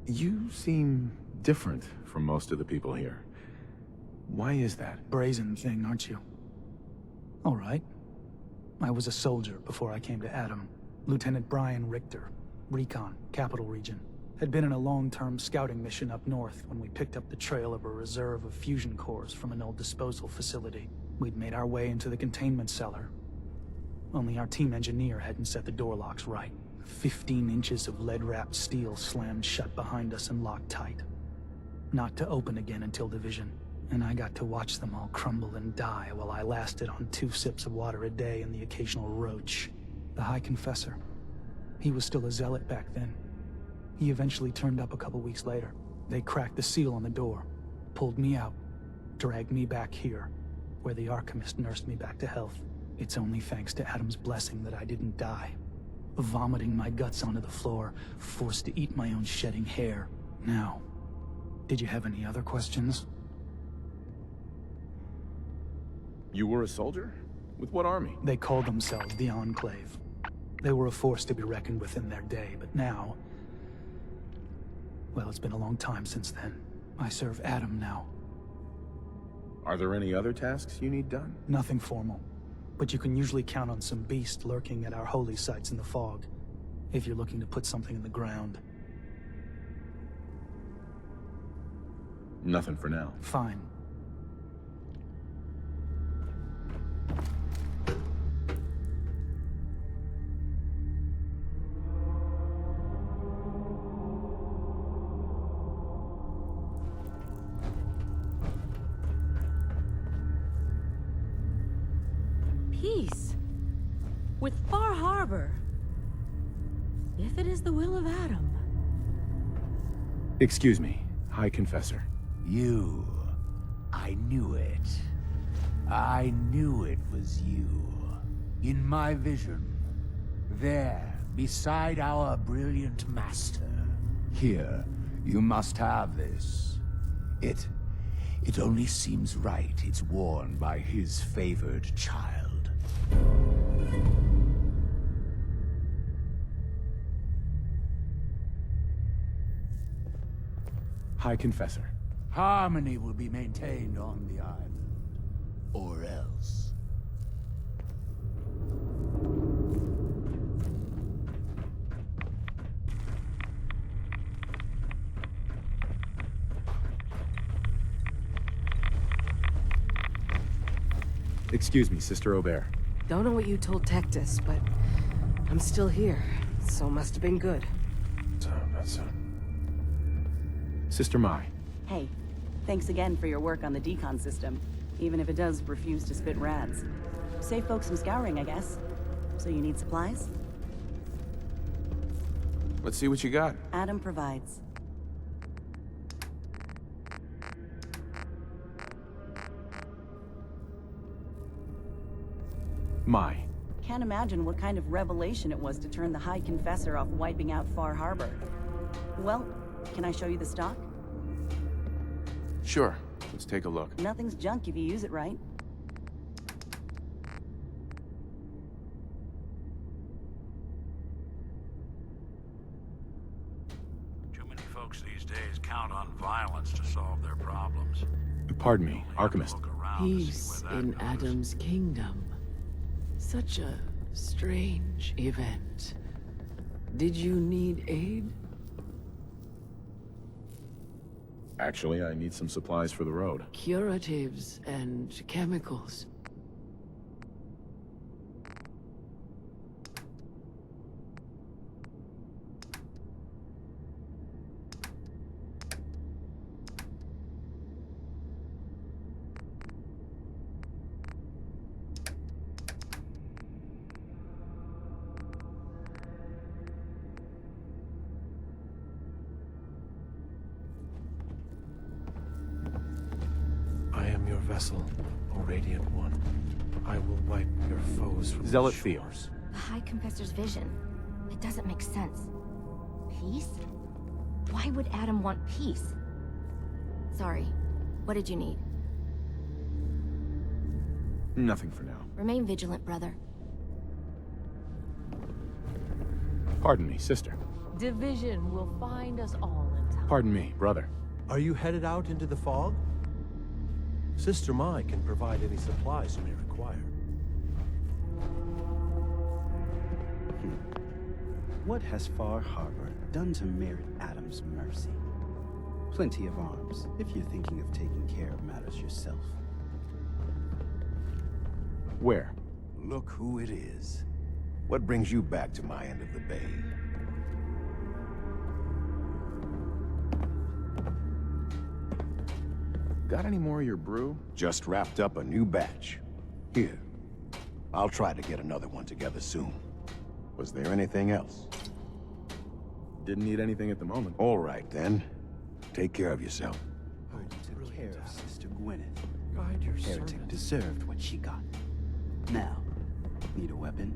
You seem different from most of the people here. Why is that? Brazen thing, aren't you? All right. I was a soldier before I came to Adam. Lieutenant Brian Richter, Recon, Capital Region. Had been in a long-term scouting mission up north when we picked up the trail of a reserve of fusion cores from an old disposal facility. We'd made our way into the containment cellar. Only our team engineer hadn't set the door locks right. 15 inches of lead-wrapped steel slammed shut behind us and locked tight. Not to open again until division. And I got to watch them all crumble and die while I lasted on 2 sips of water a day and the occasional roach. The High Confessor. He was still a zealot back then. He eventually turned up a couple weeks later. They cracked the seal on the door, pulled me out, dragged me back here, where the Archimist nursed me back to health. It's only thanks to Adam's blessing that I didn't die. Vomiting my guts onto the floor, forced to eat my own shedding hair. Now, did you have any other questions? You were a soldier? With what army? They called themselves the Enclave. They were a force to be reckoned with in their day, but now... well, it's been a long time since then. I serve Adam now. Are there any other tasks you need done? Nothing formal. But you can usually count on some beast lurking at our holy sites in the fog, if you're looking to put something in the ground. Nothing for now. Fine. Peace. With Far Harbor. If it is the will of Adam. Excuse me, High Confessor. You. I knew it. I knew it was you. In my vision. There, beside our brilliant master. Here, you must have this. It only seems right it's worn by his favored child. High Confessor. Harmony will be maintained on the island. Or else. Excuse me, Sister Aubert. Don't know what you told Tectus, but I'm still here, so must have been good. Sister Mai. Hey, thanks again for your work on the decon system, even if it does refuse to spit rads. Save folks some scouring, I guess. So you need supplies? Let's see what you got. Adam provides. Mai. Can't imagine what kind of revelation it was to turn the High Confessor off wiping out Far Harbor. Well, can I show you the stock? Sure. Let's take a look. Nothing's junk if you use it right. Too many folks these days count on violence to solve their problems. Pardon me, Archimist. Peace in Adam's kingdom. Such a strange event. Did you need aid? Actually, I need some supplies for the road. Curatives and chemicals. Vessel, O Radiant One. I will wipe your foes from Zealot the Theo. shores. The High Confessor's vision. It doesn't make sense. Peace? Why would Adam want peace? Sorry. What did you need? Nothing for now. Remain vigilant, brother. Pardon me, sister. Division will find us all in time. Pardon me, brother. Are you headed out into the fog? Sister Mai can provide any supplies you may require. What has Far Harbor done to merit Adam's mercy? Plenty of arms, if you're thinking of taking care of matters yourself. Where? Look who it is. What brings you back to my end of the bay? Got any more of your brew? Just wrapped up a new batch. Here. I'll try to get another one together soon. Was there anything else? didn't need anything at the moment. All right, then. Take care of yourself. Took care of Sister Gwyneth. Guide your Heretic servant. deserved what she got. Now, need a weapon?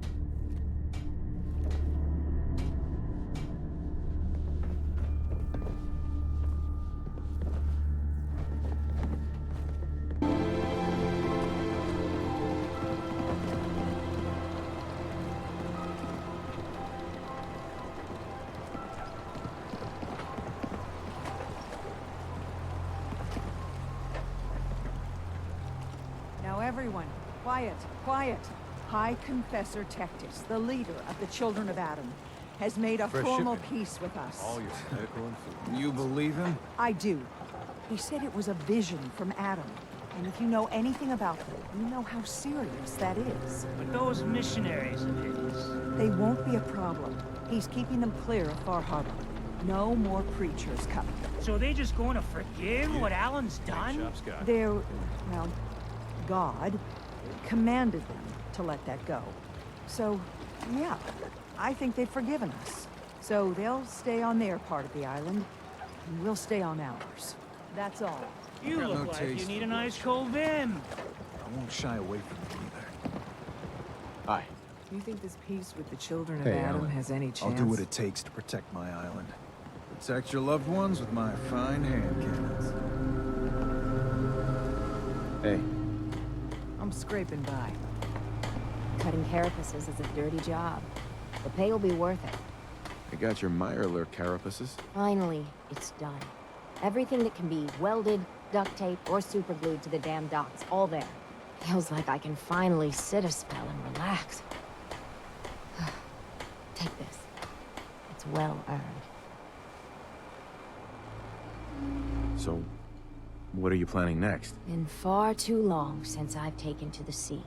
Now everyone, quiet, quiet. High Confessor Tectus, the leader of the Children of Adam, has made a Fresh formal shipment. peace with us. All your medical and food. You believe him? I do. He said it was a vision from Adam. And if you know anything about them, you know how serious that is. But those missionaries of his... They won't be a problem. He's keeping them clear of Far Harbor. No more preachers coming. So they just going to forgive what Alan's done? They're, well, God commanded them to let that go. So, yeah, I think they've forgiven us. So they'll stay on their part of the island, and we'll stay on ours. That's all. You Got look no like taste you need for a nice cold vim. I won't shy away from it either. Hi. Do you think this peace with the Children of Hey, Adam Alan. has any chance? I'll do what it takes to protect my island. Protect your loved ones with my fine hand cannons. Hey. I'm scraping by. Cutting carapaces is a dirty job. The pay will be worth it. I got your Mirelurk carapaces. Finally, it's done. Everything that can be welded, duct taped, or superglued to the damn docks, all there. Feels like I can finally sit a spell and relax. Take this. It's well earned. So, what are you planning next? Been far too long since I've taken to the sea.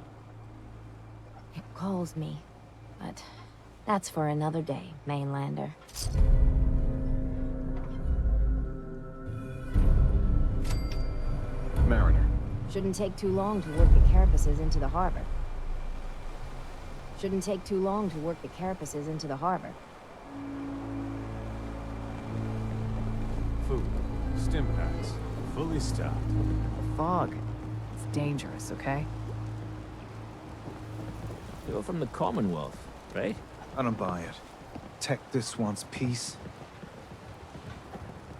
It calls me, but that's for another day, mainlander. Mariner. Shouldn't take too long to work the carapaces into the harbor. Shouldn't take too long to work the carapaces into the harbor. Food. Stim packs. Fully stocked. Fog. It's dangerous, okay? You're from the Commonwealth, right? I don't buy it. Tectus wants peace.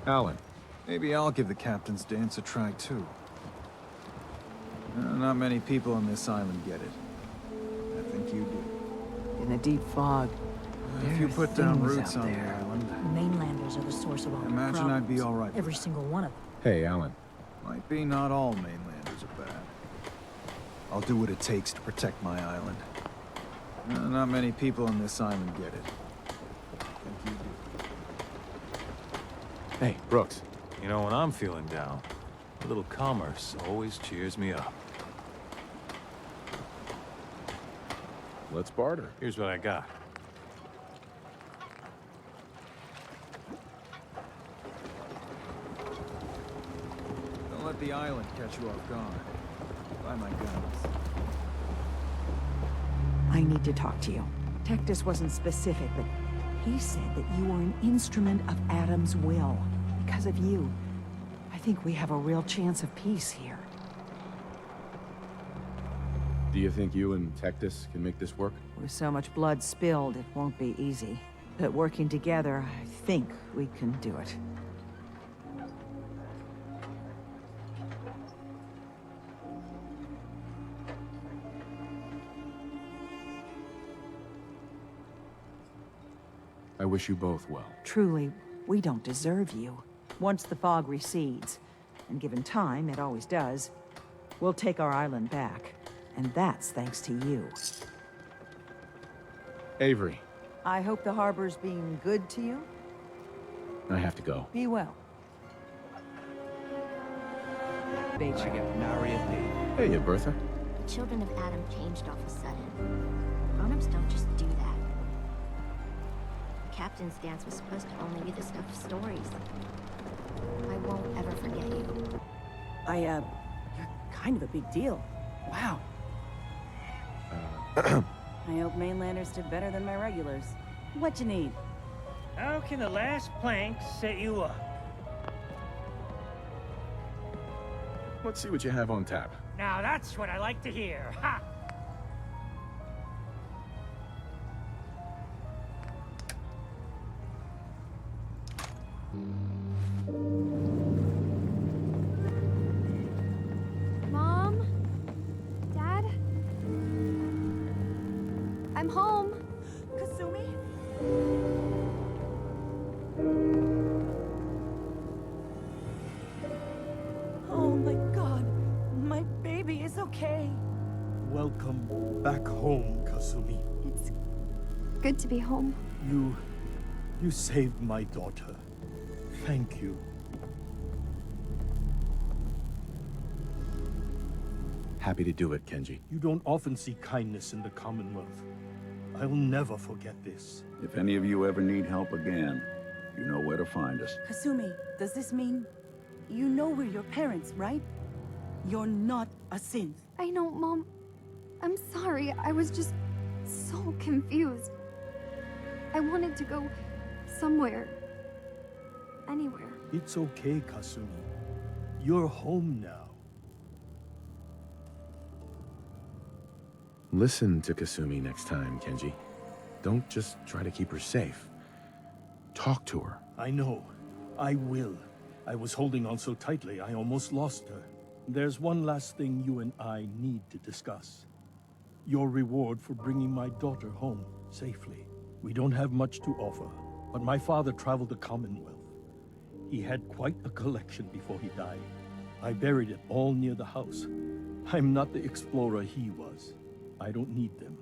Alan. Maybe I'll give the captain's dance a try, too. Not many people on this island get it. I think you do. In the deep fog. If you put down things roots out on the there. island, Mainlanders are the source of all the imagine problems. I'd be all right. Every single one of them. Hey, Alan. Might be not all mainlanders are bad. I'll do what it takes to protect my island. Not many people on this island get it. I think you do. Hey, Brooks. You know, when I'm feeling down, a little commerce always cheers me up. Let's barter. Here's what I got. Don't let the island catch you off guard. Buy my guns. I need to talk to you. Tectus wasn't specific, but he said that you were an instrument of Adam's will. Because of you, I think we have a real chance of peace here. Do you think you and Tectus can make this work? With so much blood spilled, it won't be easy. But working together, I think we can do it. I wish you both well. Truly, we don't deserve you. Once the fog recedes, and given time, it always does, we'll take our island back. And that's thanks to you. Avery, I hope the harbor's being good to you. I have to go. Be well. I get nary a thing. Hey, Bertha. The Children of Adam changed all of a sudden. Grown-ups don't just do that. The captain's dance was supposed to only be the stuff of stories. I won't ever forget you. You're kind of a big deal. Wow. I hope mainlanders did better than my regulars. What you need? How can the last plank set you up? Let's see what you have on tap. Now that's what I like to hear. Ha! Mom? Dad? I'm home. Kasumi? Oh my god. My baby is okay. Welcome back home, Kasumi. It's good to be home. You saved my daughter. Thank you. Happy to do it, Kenji. You don't often see kindness in the Commonwealth. I'll never forget this. If any of you ever need help again, you know where to find us. Kasumi, does this mean... You know we're your parents, right? You're not a synth. I know, Mom. I'm sorry. I was just so confused. I wanted to go somewhere. Anywhere. It's okay, Kasumi. You're home now. Listen to Kasumi next time, Kenji. Don't just try to keep her safe. Talk to her. I know. I will. I was holding on so tightly, I almost lost her. There's one last thing you and I need to discuss. Your reward for bringing my daughter home safely. We don't have much to offer, but my father traveled the Commonwealth. He had quite a collection before he died. I buried it all near the house. I'm not the explorer he was. I don't need them.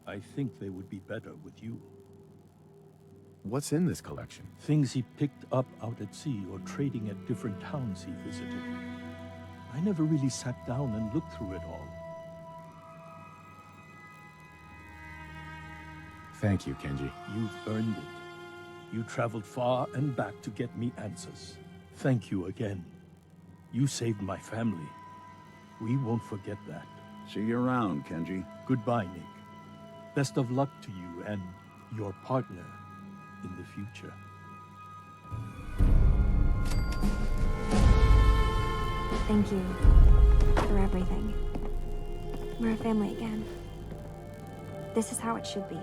I think they would be better with you. What's in this collection? Things he picked up out at sea or trading at different towns he visited. I never really sat down and looked through it all. Thank you, Kenji. You've earned it. You traveled far and back to get me answers. Thank you again. You saved my family. We won't forget that. See you around, Kenji. Goodbye, Nick. Best of luck to you and your partner in the future. Thank you for everything. We're a family again. This is how it should be.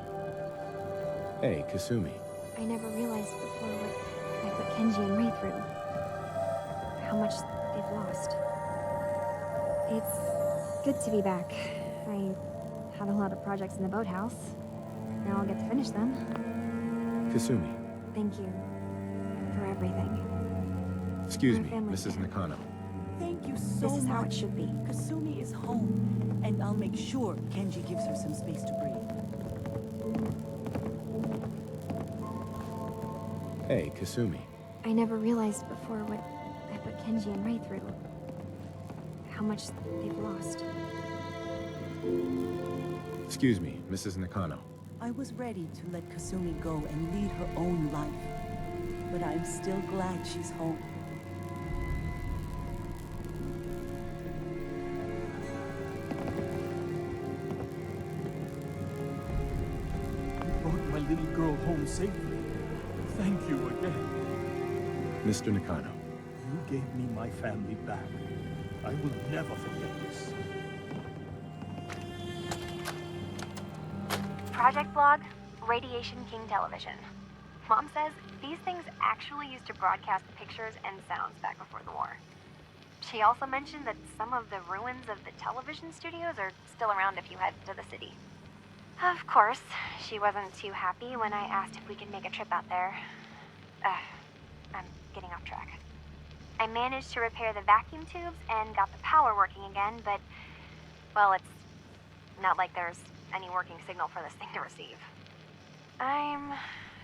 Hey, Kasumi. I never realized before what I put Kenji and Ray through. How much they've lost. It's good to be back. I had a lot of projects in the boathouse. Now I'll get to finish them. Kasumi. Thank you for everything. Excuse We're a me, family Mrs. again. Nakano. Thank you so much. This is how it should be. Kasumi is home, and I'll make sure Kenji gives her some space to breathe. Hey, Kasumi. I never realized before what I put Kenji and Ray through. How much they've lost. Excuse me, Mrs. Nakano. I was ready to let Kasumi go and lead her own life, but I'm still glad she's home. You brought my little girl home safely. Thank you again. Mr. Nakano. You gave me my family back. I will never forget this. Project Blog, Radiation King Television. Mom says these things actually used to broadcast pictures and sounds back before the war. She also mentioned that some of the ruins of the television studios are still around if you head to the city. Of course, she wasn't too happy when I asked if we could make a trip out there. I'm getting off track. I managed to repair the vacuum tubes and got the power working again, but, well, it's not like there's any working signal for this thing to receive. I'm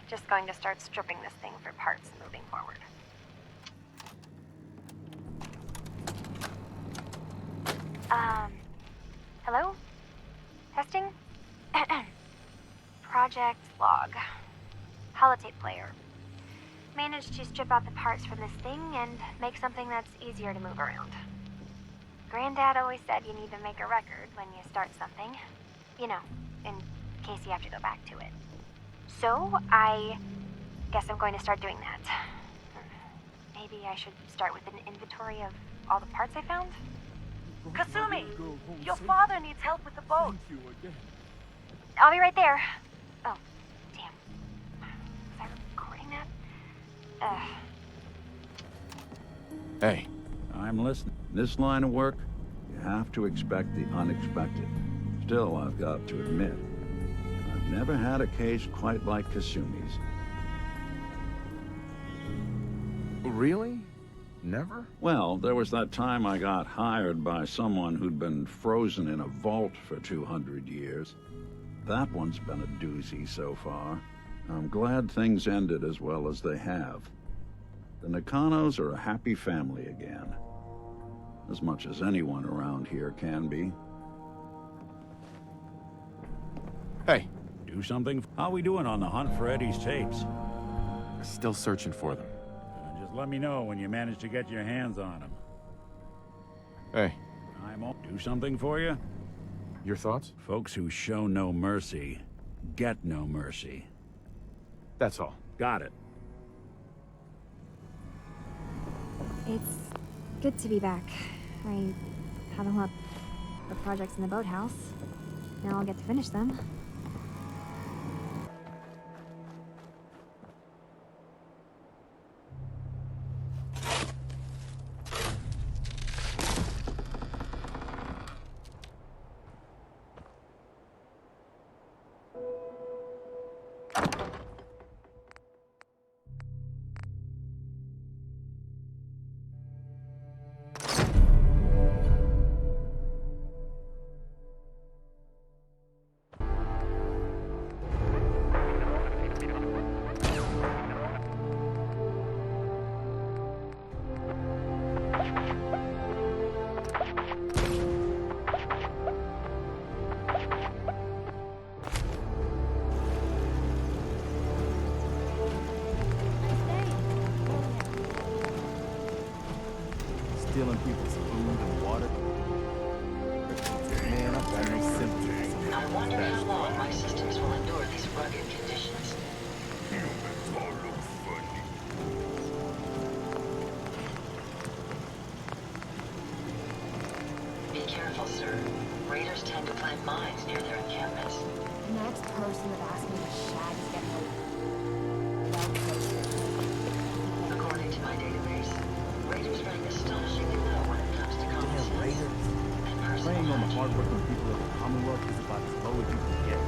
just going to start stripping this thing for parts moving forward. Hello? Testing? Project Log. Holotape player. Managed to strip out the parts from this thing and make something that's easier to move around. Granddad always said you need to make a record when you start something. You know, in case you have to go back to it. So, I Guess I'm going to start doing that. Maybe I should start with an inventory of all the parts I found? Kasumi! Your father needs help with the boat. I'll be right there. Oh, damn. Was I recording that? Hey. I'm listening. This line of work, you have to expect the unexpected. Still, I've got to admit, I've never had a case quite like Kasumi's. Really? Never? Well, there was that time I got hired by someone who'd been frozen in a vault for 200 years. That one's been a doozy so far. I'm glad things ended as well as they have. The Nakanos are a happy family again. As much as anyone around here can be. Hey. Do something? How we doing on the hunt for Eddie's tapes? Still searching for them. Just let me know when you manage to get your hands on them. Hey. Do something for you? Your thoughts? Folks who show no mercy get no mercy. That's all. Got it. It's good to be back. I had a lot of projects in the boathouse. Now I'll get to finish them. Stealing people's food and water. Man, I've got no symptoms. I wonder how long my systems will endure these rugged conditions. Humans all look funny. Be careful, sir. Raiders tend to plant mines near their encampments. The next person that asks me to shag is getting over. According to my database, Raiders rank astonishingly low when it comes to common sense. Raiders. Preying on the hardworking people of the Commonwealth is about as low as you can get.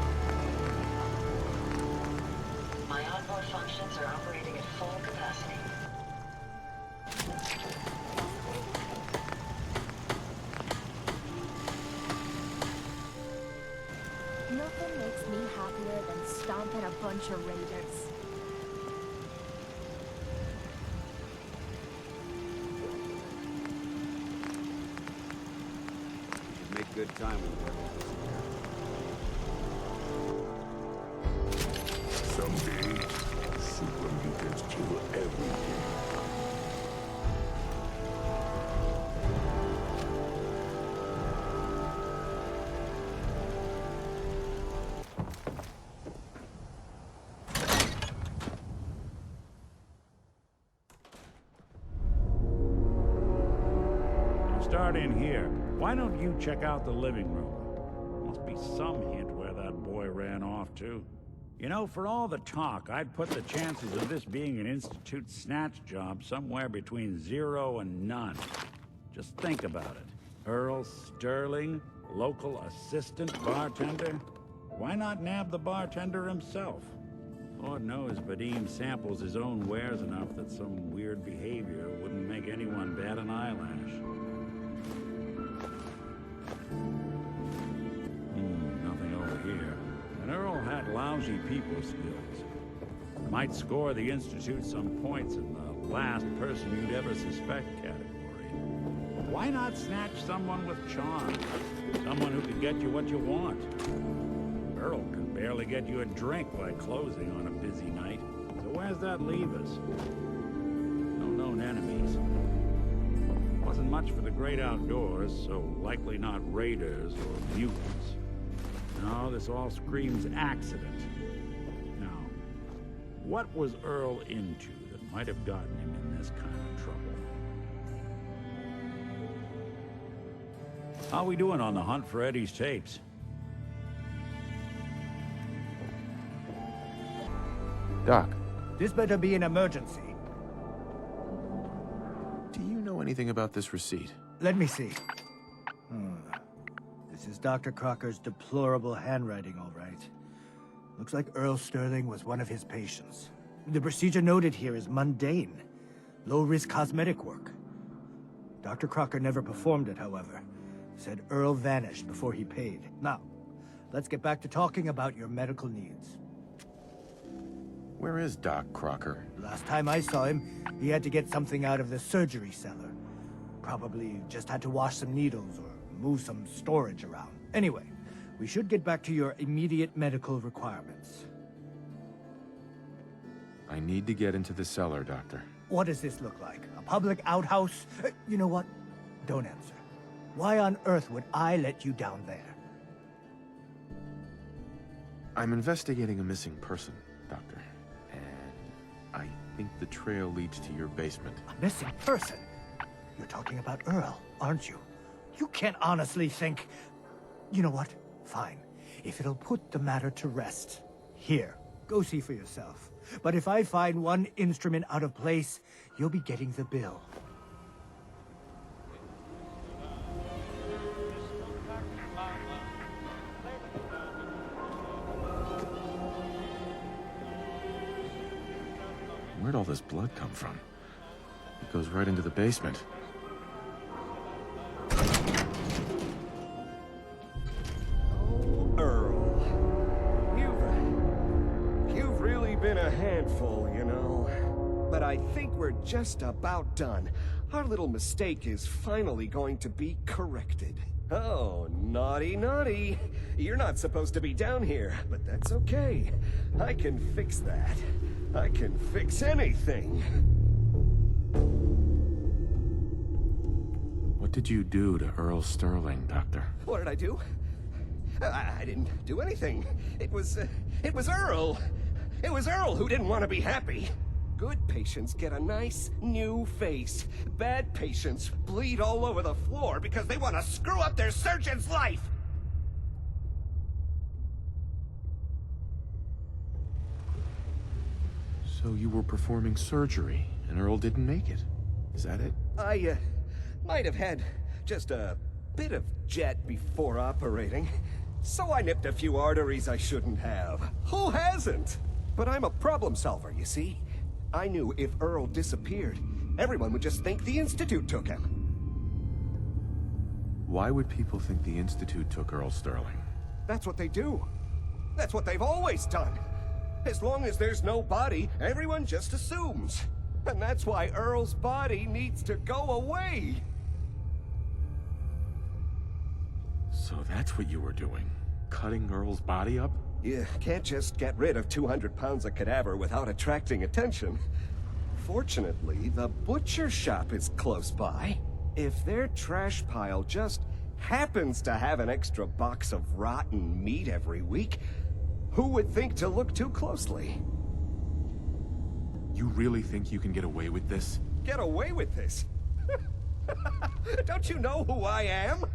My onboard functions are operating at full capacity. Nothing makes me happier than stomping a bunch of raiders. Make good time with Someday, super mutants kill everything. Start in here. Why don't you check out the living room? Must be some hint where that boy ran off to. You know, for all the talk, I'd put the chances of this being an Institute snatch job somewhere between 0 and none. Just think about it. Earl Sterling, local assistant bartender? Why not nab the bartender himself? Lord knows Vadim samples his own wares enough that some weird behavior wouldn't make anyone bat an eyelash. Nothing over here. And Earl had lousy people skills. Might score the Institute some points in the last person you'd ever suspect category. Why not snatch someone with charm? Someone who could get you what you want. Earl can barely get you a drink by closing on a busy night. So where's that leave us? No known enemies. Wasn't much for the great outdoors, so likely not raiders or mutants. No, this all screams accident. Now, What was Earl into that might have gotten him in this kind of trouble? How we doing on the hunt for Eddie's tapes? Doc, This better be an emergency. do you know anything about this receipt? Let me see. This is Dr. Crocker's deplorable handwriting, all right. Looks like Earl Sterling was one of his patients. The procedure noted here is mundane. Low-risk cosmetic work. Dr. Crocker never performed it, however. Said Earl vanished before he paid. Now, let's get back to talking about your medical needs. Where is Doc Crocker? Last time I saw him, he had to get something out of the surgery cellar. Probably just had to wash some needles or move some storage around. Anyway, we should get back to your immediate medical requirements. I need to get into the cellar, Doctor. What does this look like? A public outhouse? You know what? Don't answer. Why on earth would I let you down there? I'm investigating a missing person, Doctor. And I think the trail leads to your basement. A missing person? You're talking about Earl, aren't you? You can't honestly think... You know what? Fine. If it'll put the matter to rest. Here, go see for yourself. But if I find one instrument out of place, you'll be getting the bill. Where'd all this blood come from? It goes right into the basement. Earl, you've really been a handful, you know. But I think we're just about done. Our little mistake is finally going to be corrected. Oh, naughty, naughty. You're not supposed to be down here, but that's okay. I can fix that. I can fix anything. What did you do to Earl Sterling, Doctor? What did I do? I didn't do anything. It was Earl. It was Earl who didn't want to be happy. Good patients get a nice, new face. Bad patients bleed all over the floor because they want to screw up their surgeon's life! So you were performing surgery, and Earl didn't make it. Is that it? I, might have had just a bit of jet before operating. So I nipped a few arteries I shouldn't have. Who hasn't? But I'm a problem solver, you see. I knew if Earl disappeared, everyone would just think the Institute took him. Why would people think the Institute took Earl Sterling? That's what they do. That's what they've always done. As long as there's no body, everyone just assumes. And that's why Earl's body needs to go away. So that's what you were doing? Cutting Earl's body up? You can't just get rid of 200 pounds of cadaver without attracting attention. Fortunately, the butcher shop is close by. If their trash pile just happens to have an extra box of rotten meat every week, who would think to look too closely? You really think you can get away with this? Get away with this? Don't you know who I am?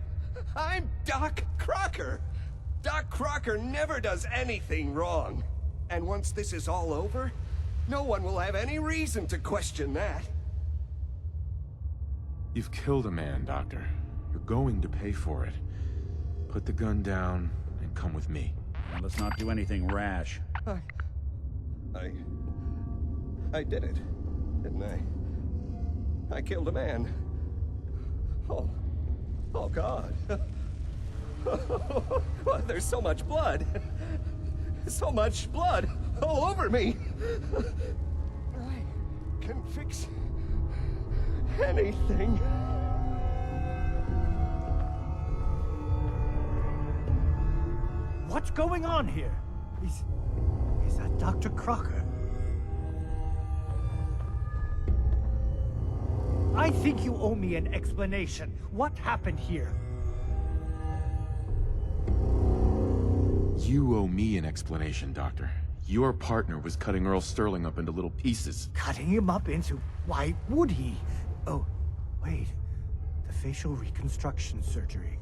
I'm Doc Crocker. Doc Crocker never does anything wrong. And once this is all over, no one will have any reason to question that. You've killed a man, Doctor. You're going to pay for it. Put the gun down and come with me. Now, let's not do anything rash. I did it, didn't I? I killed a man. Oh God. Well, there's so much blood. So much blood all over me. I can fix anything. What's going on here? Is that Dr. Crocker? I think you owe me an explanation. What happened here? You owe me an explanation, Doctor. Your partner was cutting Earl Sterling up into little pieces. Cutting him up into... Why would he? Oh, wait. The facial reconstruction surgery.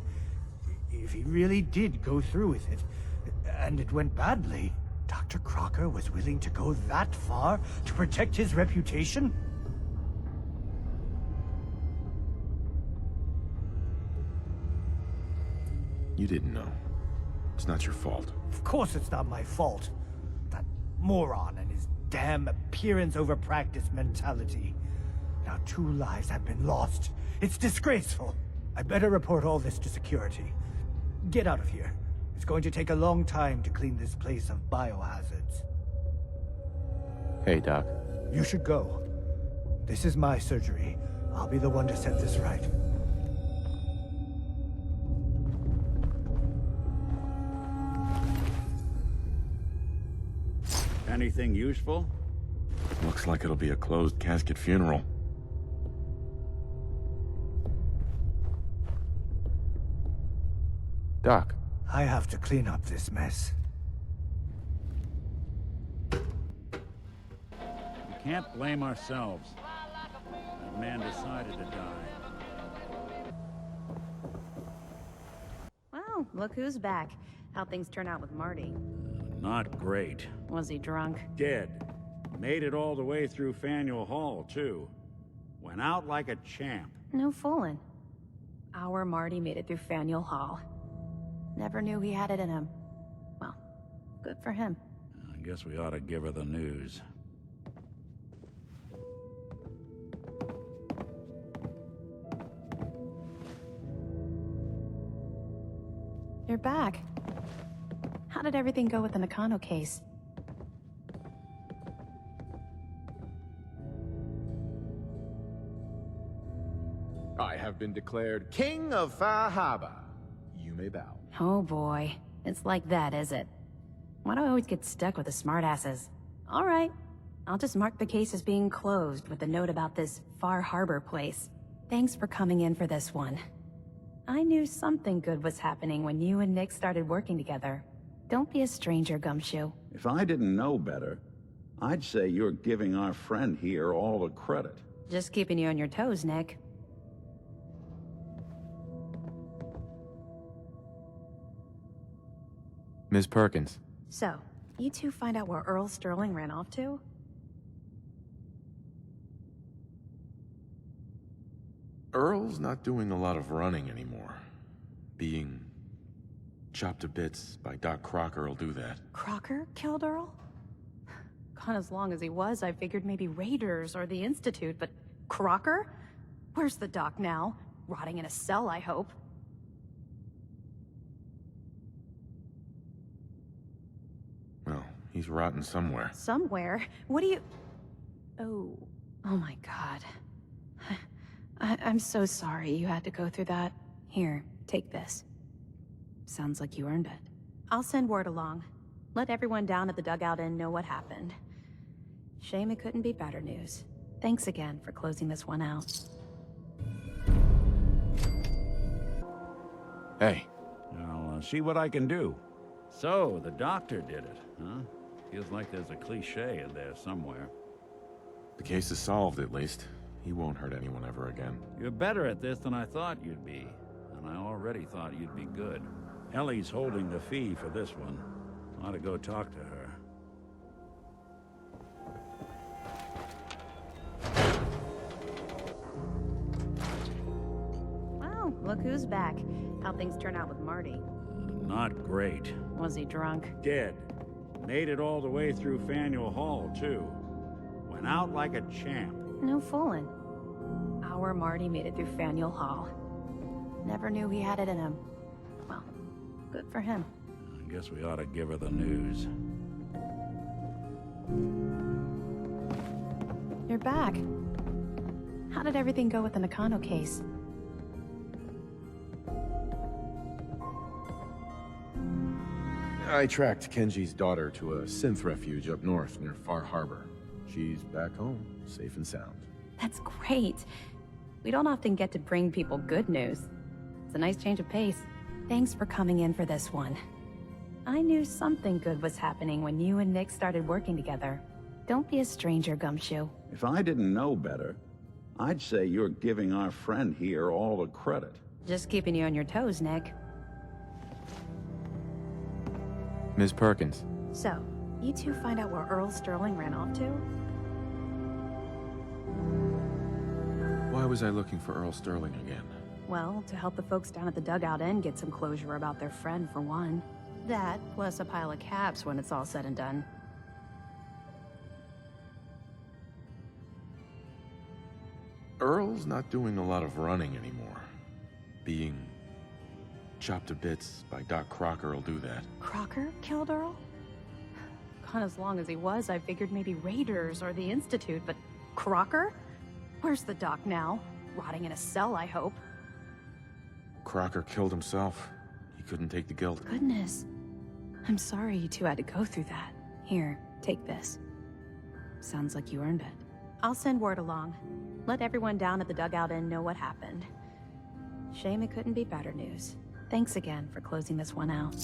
If he really did go through with it, and it went badly, Dr. Crocker was willing to go that far to protect his reputation? You didn't know. It's not your fault. Of course it's not my fault. That moron and his damn appearance over practice mentality. Now 2 lives have been lost. It's disgraceful. I better report all this to security. Get out of here. It's going to take a long time to clean this place of biohazards. Hey, Doc. You should go. This is my surgery. I'll be the one to set this right. Anything useful? Looks like it'll be a closed casket funeral. Doc. I have to clean up this mess. We can't blame ourselves. That man decided to die. Well, look who's back. How'd things turn out with Marty? Not great. Was he drunk? Dead. Made it all the way through Faneuil Hall, too. Went out like a champ. No fooling. Our Marty made it through Faneuil Hall. Never knew he had it in him. Well, good for him. I guess we ought to give her the news. You're back. How did everything go with the Nakano case? I have been declared King of Far Harbor. You may bow. Oh boy. It's like that, is it? Why do I always get stuck with the smartasses? Alright. I'll just mark the case as being closed with a note about this Far Harbor place. Thanks for coming in for this one. I knew something good was happening when you and Nick started working together. Don't be a stranger, Gumshoe. If I didn't know better, I'd say you're giving our friend here all the credit. Just keeping you on your toes, Nick. Ms. Perkins. So, you two find out where Earl Sterling ran off to? Earl's not doing a lot of running anymore. Being chopped to bits by Doc Crocker will do that. Crocker killed Earl? Gone as long as he was, I figured maybe Raiders or the Institute, but Crocker? Where's the doc now? Rotting in a cell, I hope. Well, he's rotting somewhere. Somewhere? What do you... Oh my god. I'm so sorry you had to go through that. Here, take this. Sounds like you earned it. I'll send word along. Let everyone down at the Dugout Inn know what happened. Shame it couldn't be better news. Thanks again for closing this one out. Hey. I'll see what I can do. So, the doctor did it, huh? Feels like there's a cliché in there somewhere. The case is solved, at least. He won't hurt anyone ever again. You're better at this than I thought you'd be. And I already thought you'd be good. Ellie's holding the fee for this one. Ought to go talk to her. Well, look who's back. How'd things turn out with Marty? Not great. Was he drunk? Dead. Made it all the way through Faneuil Hall, too. Went out like a champ. No fooling. Our Marty made it through Faneuil Hall. Never knew he had it in him. Well, good for him. I guess we ought to give her the news. You're back. How did everything go with the Nakano case? I tracked Kenji's daughter to a synth refuge up north near Far Harbor. She's back home, safe and sound. That's great. We don't often get to bring people good news. It's a nice change of pace. Thanks for coming in for this one. I knew something good was happening when you and Nick started working together. Don't be a stranger, Gumshoe. If I didn't know better, I'd say you're giving our friend here all the credit. Just keeping you on your toes, Nick. Ms. Perkins. So, you two find out where Earl Sterling ran off to? Why was I looking for Earl Sterling again? Well, to help the folks down at the Dugout Inn get some closure about their friend, for one. That, plus a pile of caps when it's all said and done. Earl's not doing a lot of running anymore. Being chopped to bits by Doc Crocker will do that. Crocker killed Earl? Gone as long as he was, I figured maybe Raiders or the Institute, but Crocker? Where's the doc now? Rotting in a cell, I hope. Crocker killed himself. He couldn't take the guilt. Goodness. I'm sorry you two had to go through that. Here, take this. Sounds like you earned it. I'll send word along. Let everyone down at the Dugout Inn know what happened. Shame it couldn't be better news. Thanks again for closing this one out.